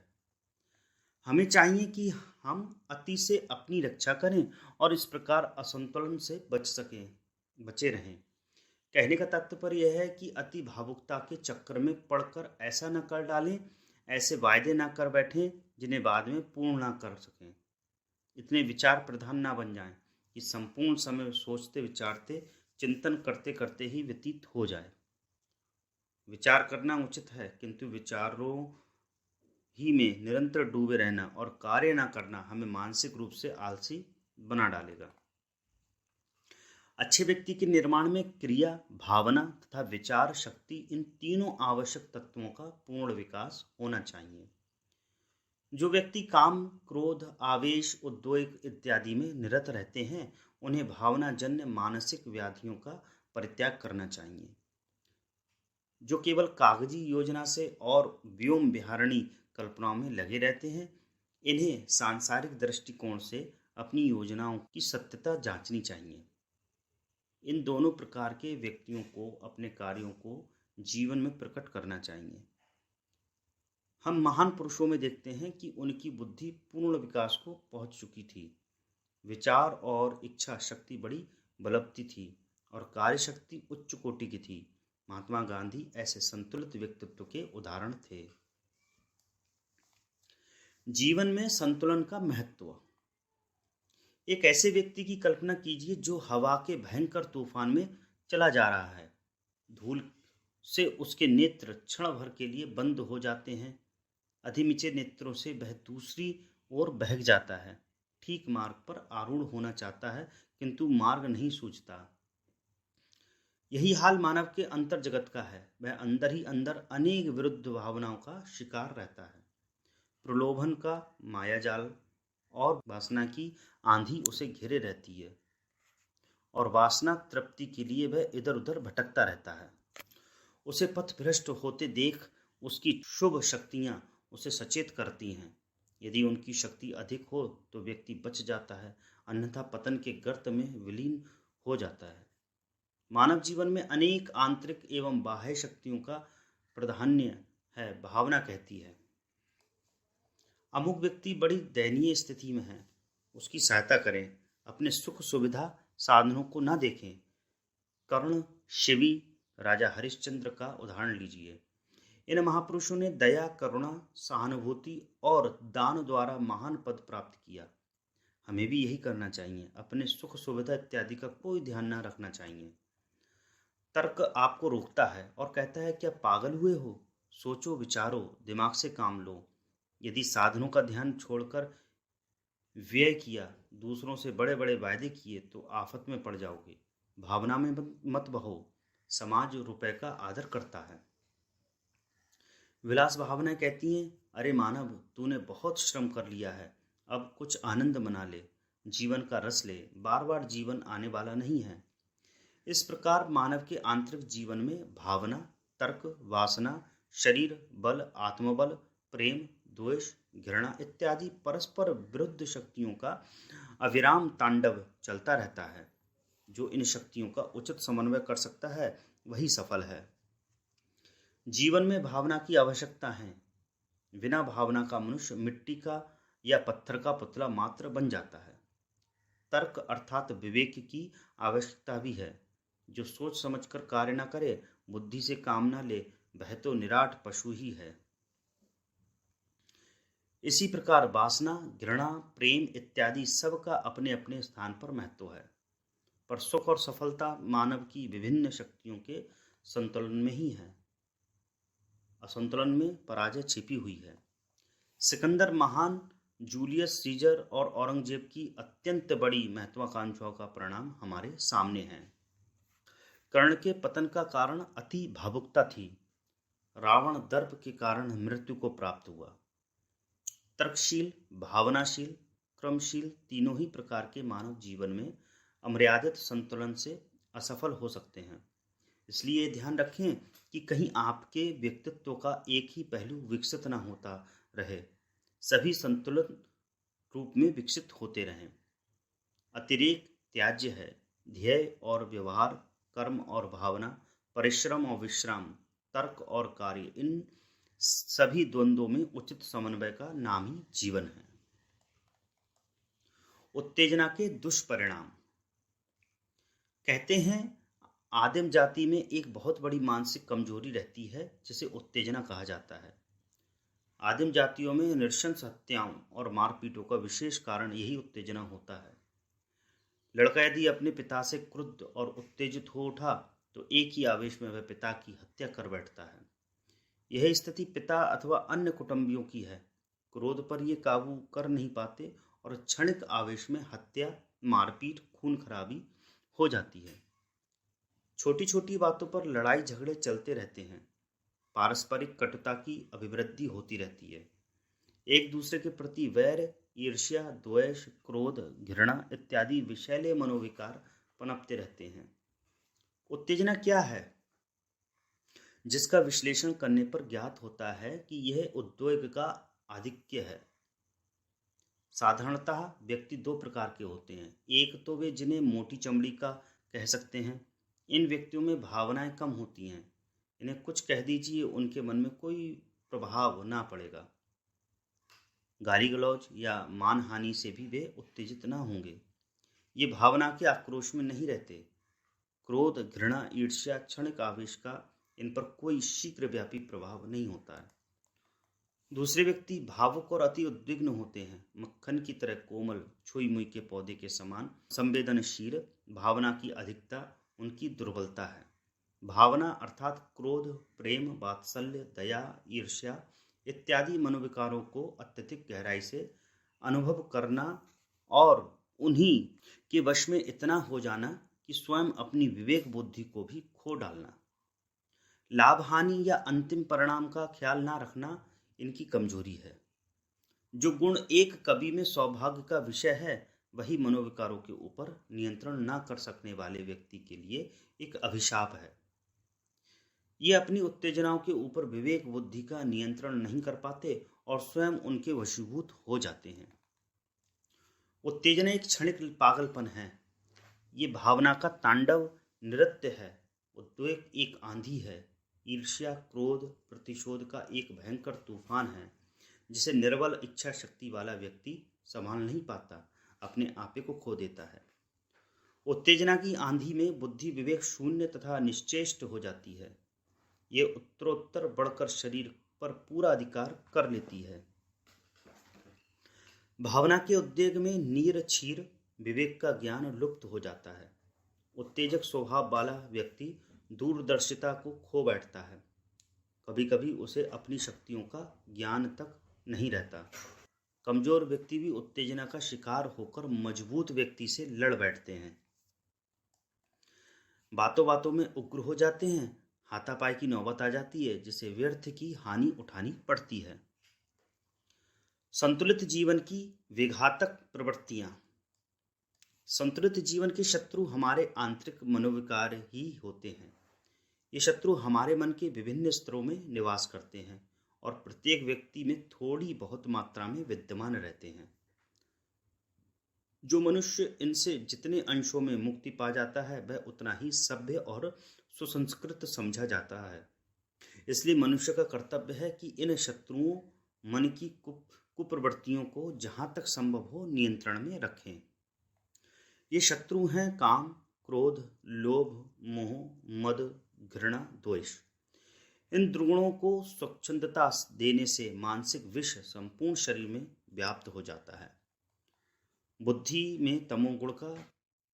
हमें चाहिए कि हम अति से अपनी रक्षा करें और इस प्रकार असंतुलन से बचे रहें। कहने का तात्पर्य यह है कि अति भावुकता के चक्कर में पड़कर ऐसा न कर डालें, ऐसे वायदे न कर बैठें जिन्हें बाद में पूर्ण ना कर सकें। इतने विचार प्रधान ना बन जाएं कि संपूर्ण समय सोचते विचारते चिंतन करते करते ही व्यतीत हो जाए। विचार करना उचित है, किंतु विचारों ही में निरंतर डूबे रहना और कार्य ना करना हमें मानसिक रूप से आलसी बना डालेगा। अच्छे व्यक्ति के निर्माण में क्रिया, भावना तथा विचार शक्ति, इन तीनों आवश्यक तत्वों का पूर्ण विकास होना चाहिए। जो व्यक्ति काम, क्रोध, आवेश, उद्वेग इत्यादि में निरत रहते हैं उन्हें भावनाजन्य मानसिक व्याधियों का परित्याग करना चाहिए। जो केवल कागजी योजना से और व्योम विहारणी कल्पनाओं में लगे रहते हैं, इन्हें सांसारिक दृष्टिकोण से अपनी योजनाओं की सत्यता जांचनी चाहिए। इन दोनों प्रकार के व्यक्तियों को अपने कार्यों को जीवन में प्रकट करना चाहिए। हम महान पुरुषों में देखते हैं कि उनकी बुद्धि पूर्ण विकास को पहुंच चुकी थी। विचार और इच्छा शक्ति बड़ी बलवती थी और कार्य शक्ति उच्च कोटि की थी। महात्मा गांधी ऐसे संतुलित व्यक्तित्व के उदाहरण थे। जीवन में संतुलन का महत्व। एक ऐसे व्यक्ति की कल्पना कीजिए जो हवा के भयंकर तूफान में चला जा रहा है। धूल से उसके नेत्र क्षण भर के लिए बंद हो जाते हैं। अधिमिचे नेत्रों से वह दूसरी ओर बहक जाता है। ठीक मार्ग पर आरूढ़ होना चाहता है, किंतु मार्ग नहीं सूझता। यही हाल मानव के अंतर जगत का है। वह अंदर ही अंदर अनेक विरुद्ध भावनाओं का शिकार रहता है। प्रलोभन का मायाजाल और वासना की आंधी उसे घेरे रहती है, और वासना तृप्ति के लिए वह इधर उधर भटकता रहता है। उसे पथ भ्रष्ट होते देख उसकी शुभ शक्तियां उसे सचेत करती हैं। यदि उनकी शक्ति अधिक हो तो व्यक्ति बच जाता है, अन्यथा पतन के गर्त में विलीन हो जाता है। मानव जीवन में अनेक आंतरिक एवं बाह्य शक्तियों का प्राधान्य है। भावना कहती है, अमुक व्यक्ति बड़ी दयनीय स्थिति में है, उसकी सहायता करें। अपने सुख सुविधा साधनों को न देखें। कर्ण, शिवी, राजा हरिश्चंद्र का उदाहरण लीजिए। इन महापुरुषों ने दया, करुणा, सहानुभूति और दान द्वारा महान पद प्राप्त किया। हमें भी यही करना चाहिए। अपने सुख सुविधा इत्यादि का कोई ध्यान न रखना चाहिए। तर्क आपको रोकता है और कहता है, क्या पागल हुए हो? सोचो, विचारो, दिमाग से काम लो। यदि साधनों का ध्यान छोड़कर व्यय किया, दूसरों से बड़े बड़े वायदे किए, तो आफत में पड़ जाओगे। भावना में मत बहो। समाज रुपए का आदर करता है। विलास भावनाएं कहती हैं, अरे मानव, तूने बहुत श्रम कर लिया है, अब कुछ आनंद मना ले, जीवन का रस ले। बार बार जीवन आने वाला नहीं है। इस प्रकार मानव के आंतरिक जीवन में भावना, तर्क, वासना, शरीर बल, आत्मबल, प्रेम, द्वेष, घृणा इत्यादि परस्पर विरुद्ध शक्तियों का अविराम तांडव चलता रहता है। जो इन शक्तियों का उचित समन्वय कर सकता है, वही सफल है। जीवन में भावना की आवश्यकता है। बिना भावना का मनुष्य मिट्टी का या पत्थर का पुतला मात्र बन जाता है। तर्क अर्थात विवेक की आवश्यकता भी है। जो सोच समझकर कार्य न करे, बुद्धि से काम न ले, वह तो निराट पशु ही है। इसी प्रकार वासना, घृणा, प्रेम इत्यादि सब का अपने अपने स्थान पर महत्व है, पर सुख और सफलता मानव की विभिन्न शक्तियों के संतुलन में ही है। असंतुलन में पराजय छिपी हुई है। सिकंदर महान, जूलियस सीजर और औरंगजेब की अत्यंत बड़ी महत्वाकांक्षाओं का परिणाम हमारे सामने है। कर्ण के पतन का कारण अति भावुकता थी। रावण दर्प के कारण मृत्यु को प्राप्त हुआ। तर्कशील, भावनाशील, क्रमशील तीनों ही प्रकार के मानव जीवन में अमर्यादित संतुलन से असफल हो सकते हैं। इसलिए ध्यान रखें कि कहीं आपके व्यक्तित्व का एक ही पहलू विकसित न होता रहे। सभी संतुलित रूप में विकसित होते रहें। अतिरेक त्याज्य है। ध्येय और व्यवहार, कर्म और भावना, परिश्रम और विश्राम, तर्क और कार्य, इन सभी द्वंद्वों में उचित समन्वय का नाम ही जीवन है। उत्तेजना के दुष्परिणाम। कहते हैं, आदिम जाति में एक बहुत बड़ी मानसिक कमजोरी रहती है, जिसे उत्तेजना कहा जाता है। आदिम जातियों में नृशंस हत्याओं और मारपीटों का विशेष कारण यही उत्तेजना होता है। लड़का यदि अपने पिता से क्रुद्ध और उत्तेजित हो उठा, तो एक ही आवेश में वह पिता की हत्या कर बैठता है। यह स्थिति पिता अथवा अन्य कुटुंबियों की है। क्रोध पर ये काबू कर नहीं पाते और क्षणिक आवेश में हत्या, मारपीट, खून खराबी हो जाती है। छोटी छोटी बातों पर लड़ाई झगड़े चलते रहते हैं। पारस्परिक कटुता की अभिवृद्धि होती रहती है। एक दूसरे के प्रति वैर, ईर्ष्या, द्वेष, क्रोध, घृणा इत्यादि विषैले मनोविकार पनपते रहते हैं। उत्तेजना क्या है, जिसका विश्लेषण करने पर ज्ञात होता है कि यह उद्वेग का आधिक्य है। साधारणतः व्यक्ति दो प्रकार के होते हैं। एक तो वे जिन्हें मोटी चमड़ी का कह सकते हैं। इन व्यक्तियों में भावनाएं कम होती हैं। इन्हें कुछ कह दीजिए, उनके मन में कोई प्रभाव ना पड़ेगा। गाली गलौज या मानहानि से भी वे उत्तेजित ना होंगे। ये भावना के आक्रोश में नहीं रहते। क्रोध, घृणा, ईर्ष्या, क्षणिक आवेश का इन पर कोई शीघ्र व्यापी प्रभाव नहीं होता है। दूसरे व्यक्ति भावुक और अति उद्विग्न होते हैं। मक्खन की तरह कोमल, छुई मुई के पौधे के समान संवेदनशील, भावना की अधिकता उनकी दुर्बलता है। भावना अर्थात क्रोध, प्रेम, वात्सल्य, दया, ईर्ष्या इत्यादि मनोविकारों को अत्यधिक गहराई से अनुभव करना और उन्हीं के वश में इतना हो जाना कि स्वयं अपनी विवेक बुद्धि को भी खो डालना। लाभ हानि या अंतिम परिणाम का ख्याल ना रखना इनकी कमजोरी है। जो गुण एक कवि में सौभाग्य का विषय है, वही मनोविकारों के ऊपर नियंत्रण न कर सकने वाले व्यक्ति के लिए एक अभिशाप है। ये अपनी उत्तेजनाओं के ऊपर विवेक बुद्धि का नियंत्रण नहीं कर पाते और स्वयं उनके वशीभूत हो जाते हैं। उत्तेजना एक क्षणिक पागलपन है। ये भावना का तांडव नृत्य है। उद्वेग एक आंधी है। ईर्ष्या, क्रोध, प्रतिशोध का एक भयंकर तूफान है जिसे निर्बल इच्छा शक्ति वाला व्यक्ति संभाल नहीं पाता, अपने आपे को खो देता है। उत्तेजना की आंधी में बुद्धि विवेक शून्य तथा निश्चेष्ट हो जाती है। ये उत्तरोत्तर बढ़कर शरीर पर पूरा अधिकार कर लेती है। भावना के उद्वेग में नीर छीर विवेक का ज्ञान लुप्त हो जाता है। उत्तेजक स्वभाव वाला व्यक्ति दूरदर्शिता को खो बैठता है। कभी कभी उसे अपनी शक्तियों का ज्ञान तक नहीं रहता। कमजोर व्यक्ति भी उत्तेजना का शिकार होकर मजबूत व्यक्ति से लड़ बैठते हैं। बातों बातों में उग्र हो जाते हैं। हाथापाई की नौबत आ जाती है जिसे व्यर्थ की हानि उठानी पड़ती है। संतुलित जीवन की विघातक प्रवृत्तियां। संतुलित जीवन के शत्रु हमारे आंतरिक मनोविकार ही होते हैं। ये शत्रु हमारे मन के विभिन्न स्तरों में निवास करते हैं और प्रत्येक व्यक्ति में थोड़ी बहुत मात्रा में विद्यमान रहते हैं। जो मनुष्य इनसे जितने अंशों में मुक्ति पा जाता है, वह उतना ही सभ्य और सुसंस्कृत समझा जाता है। इसलिए मनुष्य का कर्तव्य है कि इन शत्रुओं मन की कुप्रवृत्तियों को जहां तक संभव हो नियंत्रण में रखें। ये शत्रु हैं काम, क्रोध, लोभ, मोह, मद, घृणा, द्वेष। इन दुर्गुणों को स्वच्छंदता देने से मानसिक विष संपूर्ण शरीर में व्याप्त हो जाता है। बुद्धि में तमोगुण का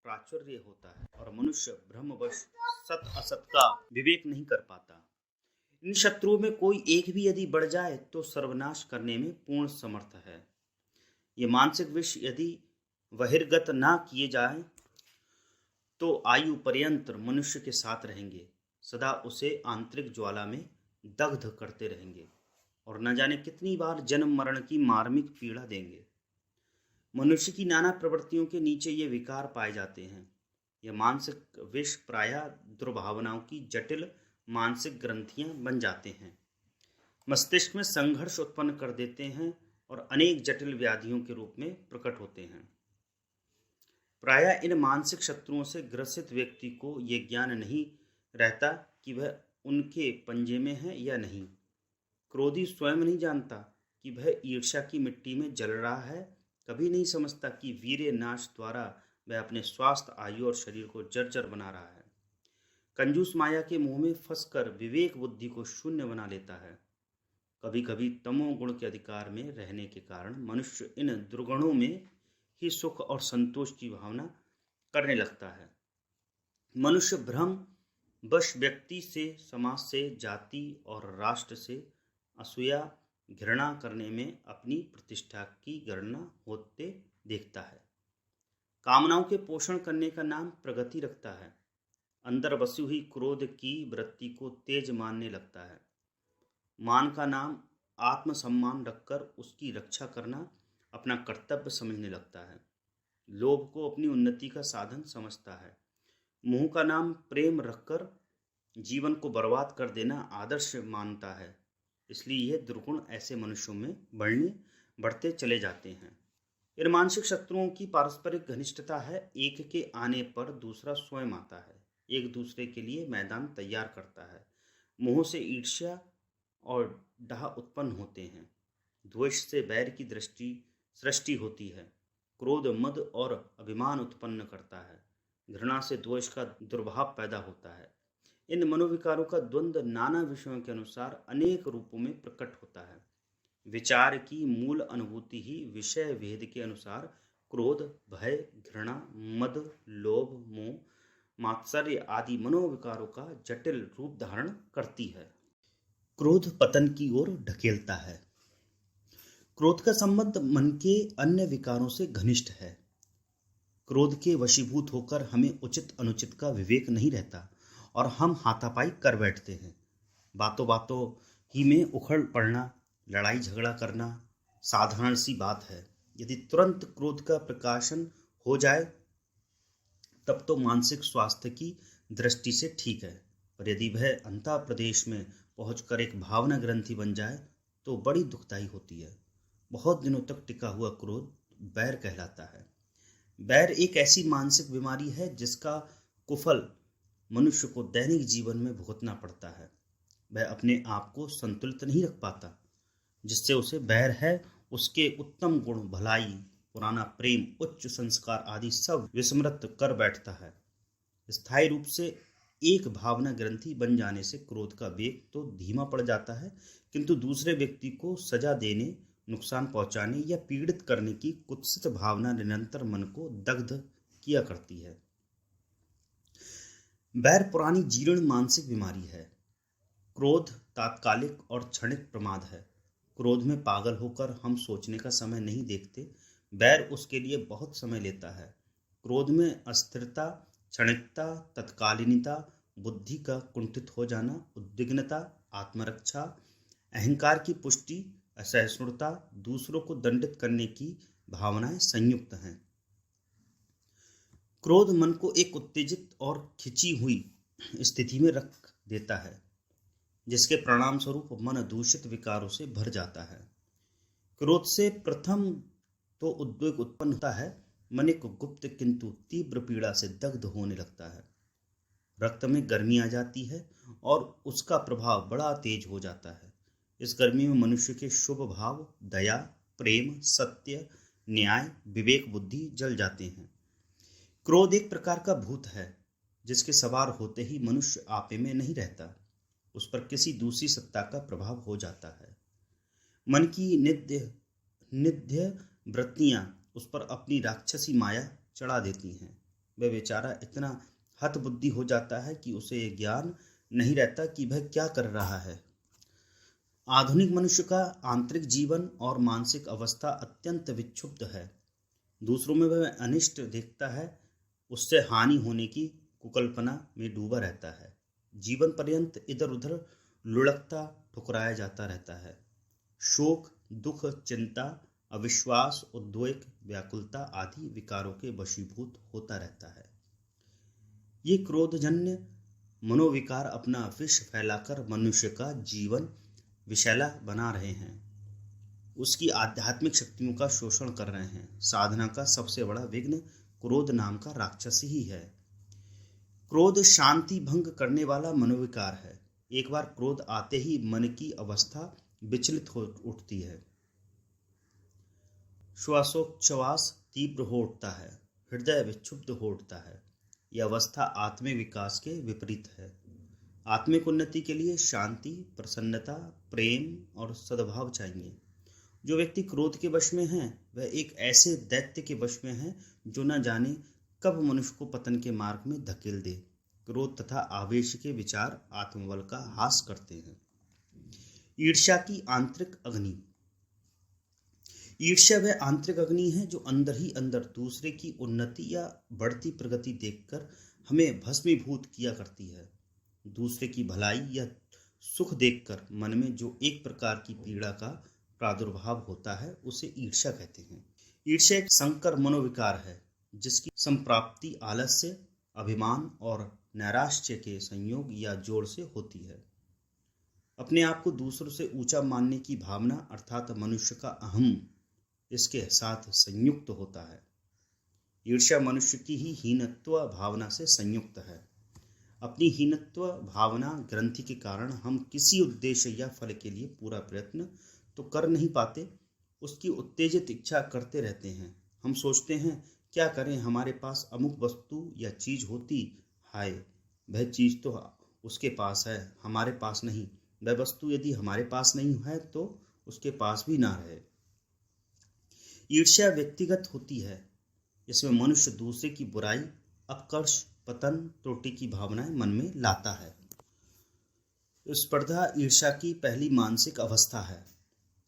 प्राचुर्य होता है और मनुष्य भ्रमवश सत असत का विवेक नहीं कर पाता। इन शत्रुओं में कोई एक भी यदि बढ़ जाए तो सर्वनाश करने में पूर्ण समर्थ है। ये मानसिक विष यदि बहिर्गत ना किए जाए तो आयु पर्यंत मनुष्य के साथ रहेंगे, सदा उसे आंतरिक ज्वाला में दग्ध करते रहेंगे और न जाने कितनी बार जन्म मरण की मार्मिक पीड़ा देंगे। मनुष्य की नाना प्रवृत्तियों के नीचे ये विकार पाए जाते हैं। यह मानसिक विष प्रायः दुर्भावनाओं की जटिल मानसिक ग्रंथियां बन जाते हैं, मस्तिष्क में संघर्ष उत्पन्न कर देते हैं और अनेक जटिल व्याधियों के रूप में प्रकट होते हैं। प्रायः इन मानसिक शत्रुओं से ग्रसित व्यक्ति को यह ज्ञान नहीं रहता कि वह उनके पंजे में है या नहीं। क्रोधी स्वयं नहीं जानता कि वह ईर्ष्या की मिट्टी में जल रहा है, कभी नहीं समझता कि वीर्य नाश द्वारा वह अपने स्वास्थ्य, आयु और शरीर को जर्जर बना रहा है। कंजूस माया के मुंह में फंसकर विवेक बुद्धि को शून्य बना लेता है। कभी कभी तमोगुण के अधिकार में रहने के कारण मनुष्य इन दुर्गुणों में ही सुख और संतोष की भावना करने लगता है। मनुष्य भ्रम वश व्यक्ति से, समाज से, जाति और राष्ट्र से असूया, घृणा करने में अपनी प्रतिष्ठा की गणना होते देखता है। कामनाओं के पोषण करने का नाम प्रगति रखता है। अंदर बसी हुई क्रोध की वृत्ति को तेज मानने लगता है। मान का नाम आत्मसम्मान रखकर उसकी रक्षा करना अपना कर्तव्य समझने लगता है। लोभ को अपनी उन्नति का साधन समझता है। मोह का नाम प्रेम रखकर जीवन को बर्बाद कर देना आदर्श मानता है। इसलिए यह दुर्गुण ऐसे मनुष्यों में बढ़ते चले जाते हैं। इन मानसिक शत्रुओं की पारस्परिक घनिष्ठता है। एक के आने पर दूसरा स्वयं आता है, एक दूसरे के लिए मैदान तैयार करता है। मोह से ईर्ष्या और डाह उत्पन्न होते हैं। द्वेष से बैर की सृष्टि होती है। क्रोध मद और अभिमान उत्पन्न करता है। घृणा से द्वेष का दुर्भाव पैदा होता है। इन मनोविकारों का द्वंद्व नाना विषयों के अनुसार अनेक रूपों में प्रकट होता है। विचार की मूल अनुभूति ही विषय भेद के अनुसार क्रोध, भय, घृणा, मद, लोभ, मोह, मात्सर्य आदि मनोविकारों का जटिल रूप धारण करती है। क्रोध पतन की ओर ढकेलता है। क्रोध का संबंध मन के अन्य विकारों से घनिष्ठ है। क्रोध के वशीभूत होकर हमें उचित अनुचित का विवेक नहीं रहता और हम हाथापाई कर बैठते हैं। बातों बातों ही में उखड़ पड़ना, लड़ाई झगड़ा करना साधारण सी बात है। यदि तुरंत क्रोध का प्रकाशन हो जाए तब तो मानसिक स्वास्थ्य की दृष्टि से ठीक है, पर यदि वह अंतः प्रदेश में पहुंचकर एक भावना ग्रंथि बन जाए तो बड़ी दुखदाई होती है। बहुत दिनों तक टिका हुआ क्रोध बैर कहलाता है। बैर एक ऐसी मानसिक बीमारी है जिसका कुफल मनुष्य को दैनिक जीवन में भुगतना पड़ता है। वह अपने आप को संतुलित नहीं रख पाता। जिससे उसे बैर है उसके उत्तम गुण, भलाई, पुराना प्रेम, उच्च संस्कार आदि सब विस्मृत कर बैठता है। स्थायी रूप से एक भावना ग्रंथि बन जाने से क्रोध का वेग तो धीमा पड़ जाता है, किंतु दूसरे व्यक्ति को सजा देने, नुकसान पहुंचाने या पीड़ित करने की कुत्सित भावना निरंतर मन को दग्ध किया करती है। बैर पुरानी जीर्ण मानसिक बीमारी है। क्रोध तात्कालिक और क्षणिक प्रमाद है। क्रोध में पागल होकर हम सोचने का समय नहीं देखते। बैर उसके लिए बहुत समय लेता है। क्रोध में अस्थिरता, क्षणिकता, तत्कालीनता, बुद्धि का कुंठित हो जाना, उद्विग्नता, आत्मरक्षा, अहंकार की पुष्टि, असहिष्णुता, दूसरों को दंडित करने की भावनाएं संयुक्त हैं। क्रोध मन को एक उत्तेजित और खिंची हुई स्थिति में रख देता है, जिसके परिणाम स्वरूप मन दूषित विकारों से भर जाता है। क्रोध से प्रथम तो उद्वेग उत्पन्न होता है। मन एक गुप्त किंतु तीव्र पीड़ा से दग्ध होने लगता है। रक्त में गर्मी आ जाती है और उसका प्रभाव बड़ा तेज हो जाता है। इस गर्मी में मनुष्य के शुभ भाव, दया, प्रेम, सत्य, न्याय, विवेक, बुद्धि जल जाते हैं। क्रोध एक प्रकार का भूत है जिसके सवार होते ही मनुष्य आपे में नहीं रहता, उस पर किसी दूसरी सत्ता का प्रभाव हो जाता है। मन की निध्य वृत्तियां उस पर अपनी राक्षसी माया चढ़ा देती हैं। वह बेचारा इतना हतबुद्धि हो जाता है कि उसे ये ज्ञान नहीं रहता कि वह क्या कर रहा है। आधुनिक मनुष्य का आंतरिक जीवन और मानसिक अवस्था अत्यंत विक्षुब्ध है। दूसरों में वह अनिष्ट देखता है, उससे हानि होने की कुकल्पना में डूबा रहता है। जीवन पर्यंत इधर उधर लुढ़कता ठुकराया जाता रहता है। शोक, दुख, चिंता, अविश्वास, उद्वेग, व्याकुलता आदि विकारों के वशीभूत होता रहता है। ये क्रोधजन्य मनोविकार अपना विष फैलाकर मनुष्य का जीवन विषैला बना रहे हैं, उसकी आध्यात्मिक शक्तियों का शोषण कर रहे हैं। साधना का सबसे बड़ा विघ्न क्रोध नाम का राक्षस ही है। क्रोध शांति भंग करने वाला मनोविकार है। एक बार क्रोध आते ही मन की अवस्था विचलित हो उठती है। श्वासोच्छ्वास तीव्र हो उठता है, हृदय विक्षुब्ध हो उठता है। यह अवस्था आत्मिक विकास के विपरीत है। आत्मिक उन्नति के लिए शांति, प्रसन्नता, प्रेम और सद्भाव चाहिए। जो व्यक्ति क्रोध के वश में है वह एक ऐसे दैत्य के वश में है जो न जाने कब मनुष्य को पतन के मार्ग में धकेल दे। क्रोध तथा आवेश के विचार आत्मबल का हास करते हैं। ईर्ष्या की आंतरिक अग्नि। ईर्ष्या वह आंतरिक अग्नि है जो अंदर ही अंदर दूसरे की उन्नति या बढ़ती प्रगति देखकर हमें भस्मीभूत किया करती है। दूसरे की भलाई या सुख देखकर मन में जो एक प्रकार की पीड़ा का प्रादुर्भाव होता है उसे ईर्ष्या कहते हैं। ईर्ष्या एक संकर मनोविकार है जिसकी संप्राप्ति आलस्य, अभिमान और नैराश्य के संयोग या जोड़ से होती है। अपने आप को दूसरों से ऊंचा मानने की भावना अर्थात मनुष्य का अहम इसके साथ संयुक्त होता है। ईर्ष्या मनुष्य की ही हीनत्व भावना से संयुक्त है। अपनी हीनत्व भावना ग्रंथि के कारण हम किसी उद्देश्य या फल के लिए पूरा प्रयत्न तो कर नहीं पाते, उसकी उत्तेजित इच्छा करते रहते हैं। हम सोचते हैं क्या करें, हमारे पास अमुक वस्तु या चीज होती, हाय वह चीज तो उसके पास है, हमारे पास नहीं। वह वस्तु यदि हमारे पास नहीं है तो उसके पास भी ना रहे। ईर्ष्या व्यक्तिगत होती है, इसमें मनुष्य दूसरे की बुराई, अपकर्ष पतन, त्रुटि की भावनाएं मन में लाता है। स्पर्धा ईर्ष्या की पहली मानसिक अवस्था है।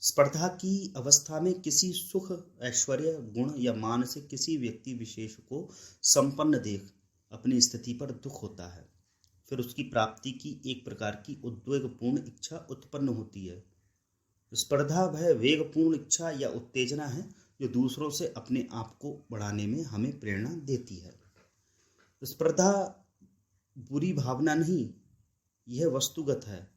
स्पर्धा की अवस्था में किसी सुख, ऐश्वर्य, गुण या मान से किसी व्यक्ति विशेष को संपन्न देख अपनी स्थिति पर दुख होता है। फिर उसकी प्राप्ति की एक प्रकार की उद्वेगपूर्ण इच्छा उत्पन्न होती है। स्पर्धा वह वेगपूर्ण इच्छा या उत्तेजना है जो दूसरों से अपने आप को बढ़ाने में हमें प्रेरणा देती है। स्पर्धा बुरी भावना नहीं, यह वस्तुगत है।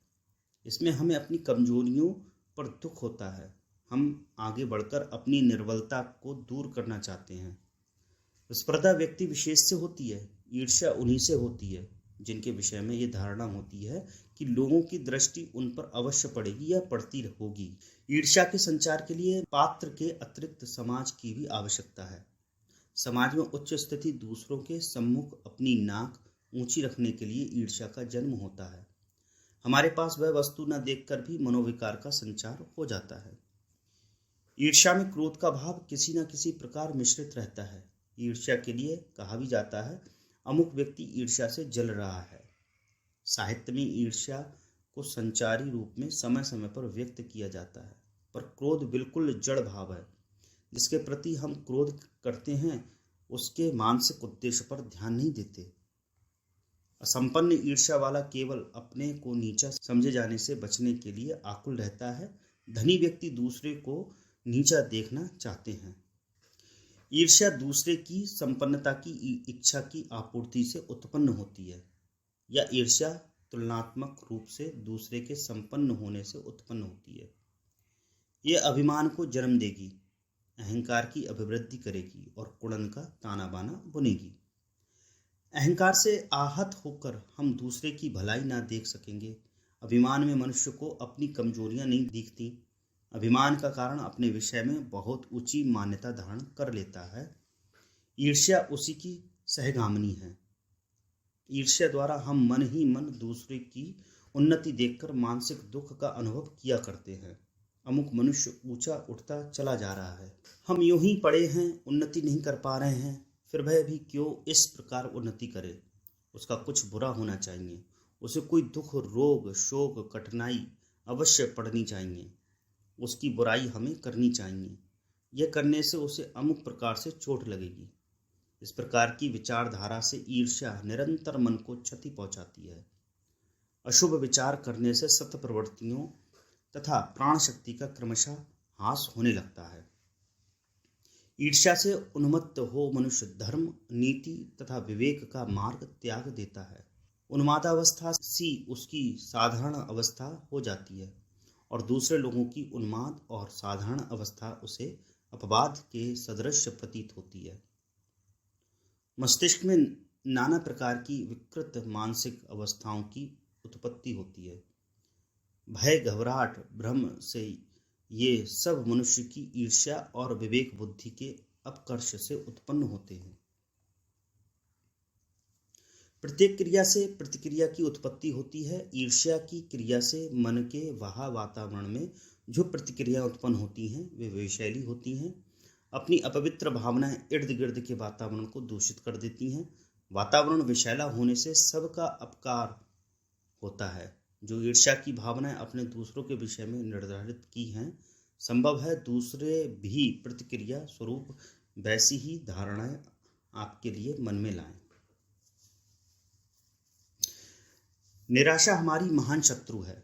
इसमें हमें अपनी कमजोरियों पर दुख होता है। हम आगे बढ़कर अपनी निर्बलता को दूर करना चाहते हैं। स्पर्धा व्यक्ति विशेष से होती है। ईर्ष्या उन्हीं से होती है जिनके विषय में ये धारणा होती है कि लोगों की दृष्टि उन पर अवश्य पड़ेगी या पड़ती होगी। ईर्ष्या के संचार के लिए पात्र के अतिरिक्त समाज की भी आवश्यकता है। समाज में उच्च स्थिति दूसरों के सम्मुख अपनी नाक ऊंची रखने के लिए ईर्ष्या का जन्म होता है। हमारे पास वह वस्तु न देखकर भी मनोविकार का संचार हो जाता है। ईर्ष्या में क्रोध का भाव किसी न किसी प्रकार मिश्रित रहता है। ईर्ष्या के लिए कहा भी जाता है, अमुक व्यक्ति ईर्ष्या से जल रहा है। साहित्य में ईर्ष्या को संचारी रूप में समय समय पर व्यक्त किया जाता है, पर क्रोध बिल्कुल जड़ भाव है। जिसके प्रति हम क्रोध करते हैं उसके मानसिक उद्देश्य पर ध्यान नहीं देते। असंपन्न ईर्ष्या वाला केवल अपने को नीचा समझे जाने से बचने के लिए आकुल रहता है। धनी व्यक्ति दूसरे को नीचा देखना चाहते हैं। ईर्ष्या दूसरे की संपन्नता की इच्छा की आपूर्ति से उत्पन्न होती है, या ईर्ष्या तुलनात्मक रूप से दूसरे के संपन्न होने से उत्पन्न होती है। यह अभिमान को जन्म देगी, अहंकार की अभिवृद्धि करेगी और कुड़न का ताना बाना बुनेगी। अहंकार से आहत होकर हम दूसरे की भलाई ना देख सकेंगे। अभिमान में मनुष्य को अपनी कमजोरियां नहीं दिखती। अभिमान का कारण अपने विषय में बहुत ऊंची मान्यता धारण कर लेता है। ईर्ष्या उसी की सहगामिनी है। ईर्ष्या द्वारा हम मन ही मन दूसरे की उन्नति देखकर मानसिक दुख का अनुभव किया करते हैं। अमुक मनुष्य ऊंचा उठता चला जा रहा है, हम यूं ही पड़े हैं, उन्नति नहीं कर पा रहे हैं, फिर वह भी क्यों इस प्रकार उन्नति करे। उसका कुछ बुरा होना चाहिए, उसे कोई दुख, रोग, शोक, कठिनाई अवश्य पड़नी चाहिए। उसकी बुराई हमें करनी चाहिए। यह करने से उसे अमुक प्रकार से चोट लगेगी। इस प्रकार की विचारधारा से ईर्ष्या निरंतर मन को क्षति पहुंचाती है। अशुभ विचार करने से सत प्रवृत्तियों तथा प्राण शक्ति का क्रमशः ह्रास होने लगता है। ईर्ष्या से उन्मत्त हो मनुष्य धर्म, नीति तथा विवेक का मार्ग त्याग देता है। उन्मादावस्था सी उसकी साधारण अवस्था हो जाती है और दूसरे लोगों की उन्माद और साधारण अवस्था उसे अपवाद के सदृश प्रतीत होती है। मस्तिष्क में नाना प्रकार की विकृत मानसिक अवस्थाओं की उत्पत्ति होती है। भय, घबराहट, भ्रम से ये सब मनुष्य की ईर्ष्या और विवेक बुद्धि के अपकर्ष से उत्पन्न होते हैं। प्रत्येक क्रिया से प्रतिक्रिया की उत्पत्ति होती है। ईर्ष्या की क्रिया से मन के वह वातावरण में जो प्रतिक्रिया उत्पन्न होती हैं वे विषैली होती हैं। अपनी अपवित्र भावनाएं इर्द गिर्द के वातावरण को दूषित कर देती हैं। वातावरण विषैला होने से सबका अपकार होता है। जो ईर्ष्या की भावनाएं अपने दूसरों के विषय में निर्धारित की हैं, संभव है दूसरे भी प्रतिक्रिया स्वरूप वैसी ही धारणाएं आपके लिए मन में लाएं। निराशा हमारी महान शत्रु है।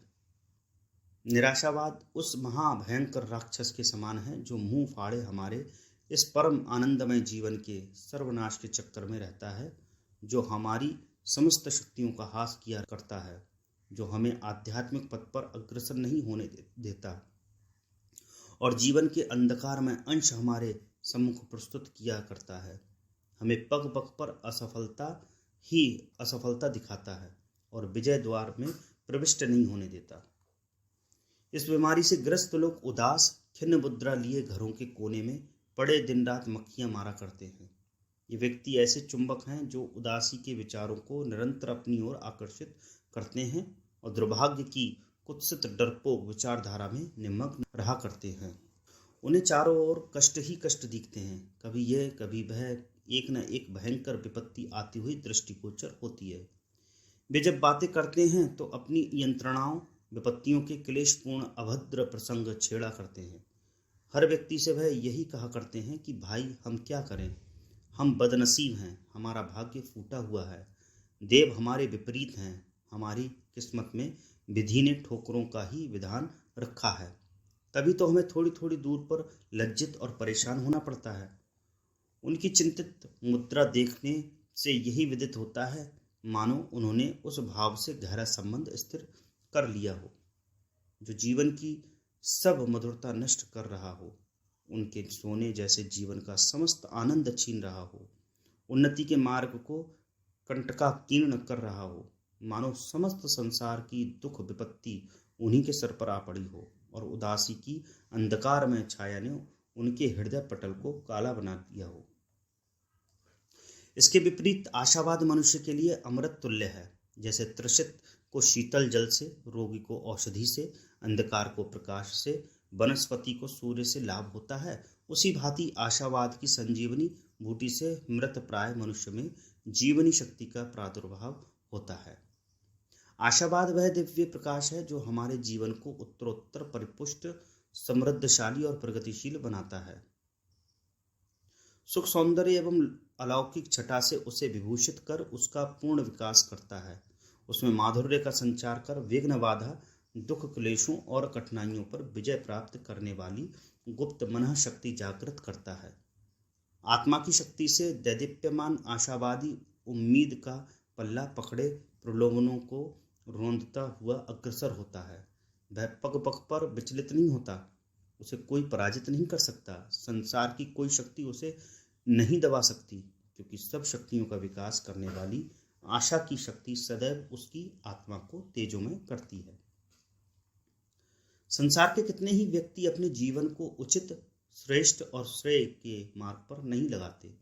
निराशावाद उस महाभयंकर राक्षस के समान है जो मुंह फाड़े हमारे इस परम आनंदमय जीवन के सर्वनाश के चक्कर में रहता है, जो हमारी समस्त शक्तियों का हास किया करता है, जो हमें आध्यात्मिक पथ पर अग्रसर नहीं होने देता और जीवन के अंधकार में अंश हमारे सम्मुख प्रस्तुत किया करता है। हमें पग पग पर असफलता दिखाता है और विजय द्वार में प्रविष्ट नहीं होने देता। इस बीमारी से ग्रस्त लोग उदास, खिन्न मुद्रा लिए घरों के कोने में पड़े दिन रात मक्खियां मारा करते हैं। ये व्यक्ति ऐसे चुंबक हैं जो उदासी के विचारों को निरंतर अपनी ओर आकर्षित करते हैं और दुर्भाग्य की कुत्सित डरपोक विचारधारा में निमग्न रहा करते हैं। उन्हें चारों ओर कष्ट ही कष्ट दिखते हैं, कभी यह, कभी वह, एक न एक भयंकर विपत्ति आती हुई दृष्टिगोचर होती है। वे जब बातें करते हैं तो अपनी यंत्रणाओं विपत्तियों के क्लेशपूर्ण अभद्र प्रसंग छेड़ा करते हैं। हर व्यक्ति से वह यही कहा करते हैं कि भाई हम क्या करें, हम बदनसीब हैं, हमारा भाग्य फूटा हुआ है, देव हमारे विपरीत हैं, हमारी किस्मत में विधि ने ठोकरों का ही विधान रखा है। तभी तो हमें थोड़ी थोड़ी दूर पर लज्जित और परेशान होना पड़ता है। उनकी चिंतित मुद्रा देखने से यही विदित होता है मानो उन्होंने उस भाव से गहरा संबंध स्थिर कर लिया हो जो जीवन की सब मधुरता नष्ट कर रहा हो, उनके सोने जैसे जीवन का समस्त आनंद छीन रहा हो, उन्नति के मार्ग को कंटकाकीर्ण कर रहा हो, मानो समस्त संसार की दुख विपत्ति उन्हीं के सर पर आ पड़ी हो और उदासी की अंधकार में छाया ने उनके हृदय पटल को काला बना दिया हो। इसके विपरीत आशावाद मनुष्य के लिए अमृत तुल्य है। जैसे तृषित को शीतल जल से, रोगी को औषधि से, अंधकार को प्रकाश से, वनस्पति को सूर्य से लाभ होता है, उसी भांति आशावाद की संजीवनी बूटी से मृत प्राय मनुष्य में जीवनी शक्ति का प्रादुर्भाव होता है। आशावाद वह दिव्य प्रकाश है जो हमारे जीवन को उत्तरोत्तर परिपुष्ट, समृद्धशाली और प्रगतिशील बनाता है। सुख सौंदर्य एवं अलौकिक छटा से उसे विभूषित कर उसका पूर्ण विकास करता है। उसमें माधुर्य का संचार कर विघ्न बाधा, दुख क्लेशों और कठिनाइयों पर विजय प्राप्त करने वाली गुप्त मनः शक्ति जागृत करता है। आत्मा की शक्ति से दैदीप्यमान आशावादी उम्मीद का पल्ला पकड़े प्रलोभनों को रोंदता हुआ अग्रसर होता है। वह पग पग पर विचलित नहीं होता, उसे कोई पराजित नहीं कर सकता। संसार की कोई शक्ति उसे नहीं दबा सकती, क्योंकि सब शक्तियों का विकास करने वाली आशा की शक्ति सदैव उसकी आत्मा को तेजोमय करती है। संसार के कितने ही व्यक्ति अपने जीवन को उचित, श्रेष्ठ और श्रेय के मार्ग पर नहीं लगाते।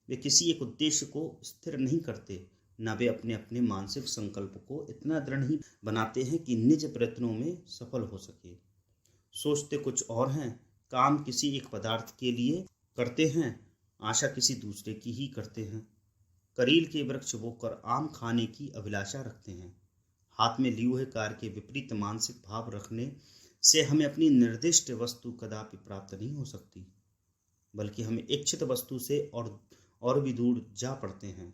वे किसी एक उद्देश्य को स्थिर नहीं करते, न वे अपने अपने मानसिक संकल्प को इतना दृढ़ ही बनाते हैं कि निज प्रयत्नों में सफल हो सके। सोचते कुछ और हैं, काम किसी एक पदार्थ के लिए करते हैं, आशा किसी दूसरे की ही करते हैं। करील के वृक्ष बोकर आम खाने की अभिलाषा रखते हैं। हाथ में लिए हुए कार्य के विपरीत मानसिक भाव रखने से हमें अपनी निर्दिष्ट वस्तु कदापि प्राप्त नहीं हो सकती, बल्कि हमें इच्छित वस्तु से और भी दूर जा पड़ते हैं।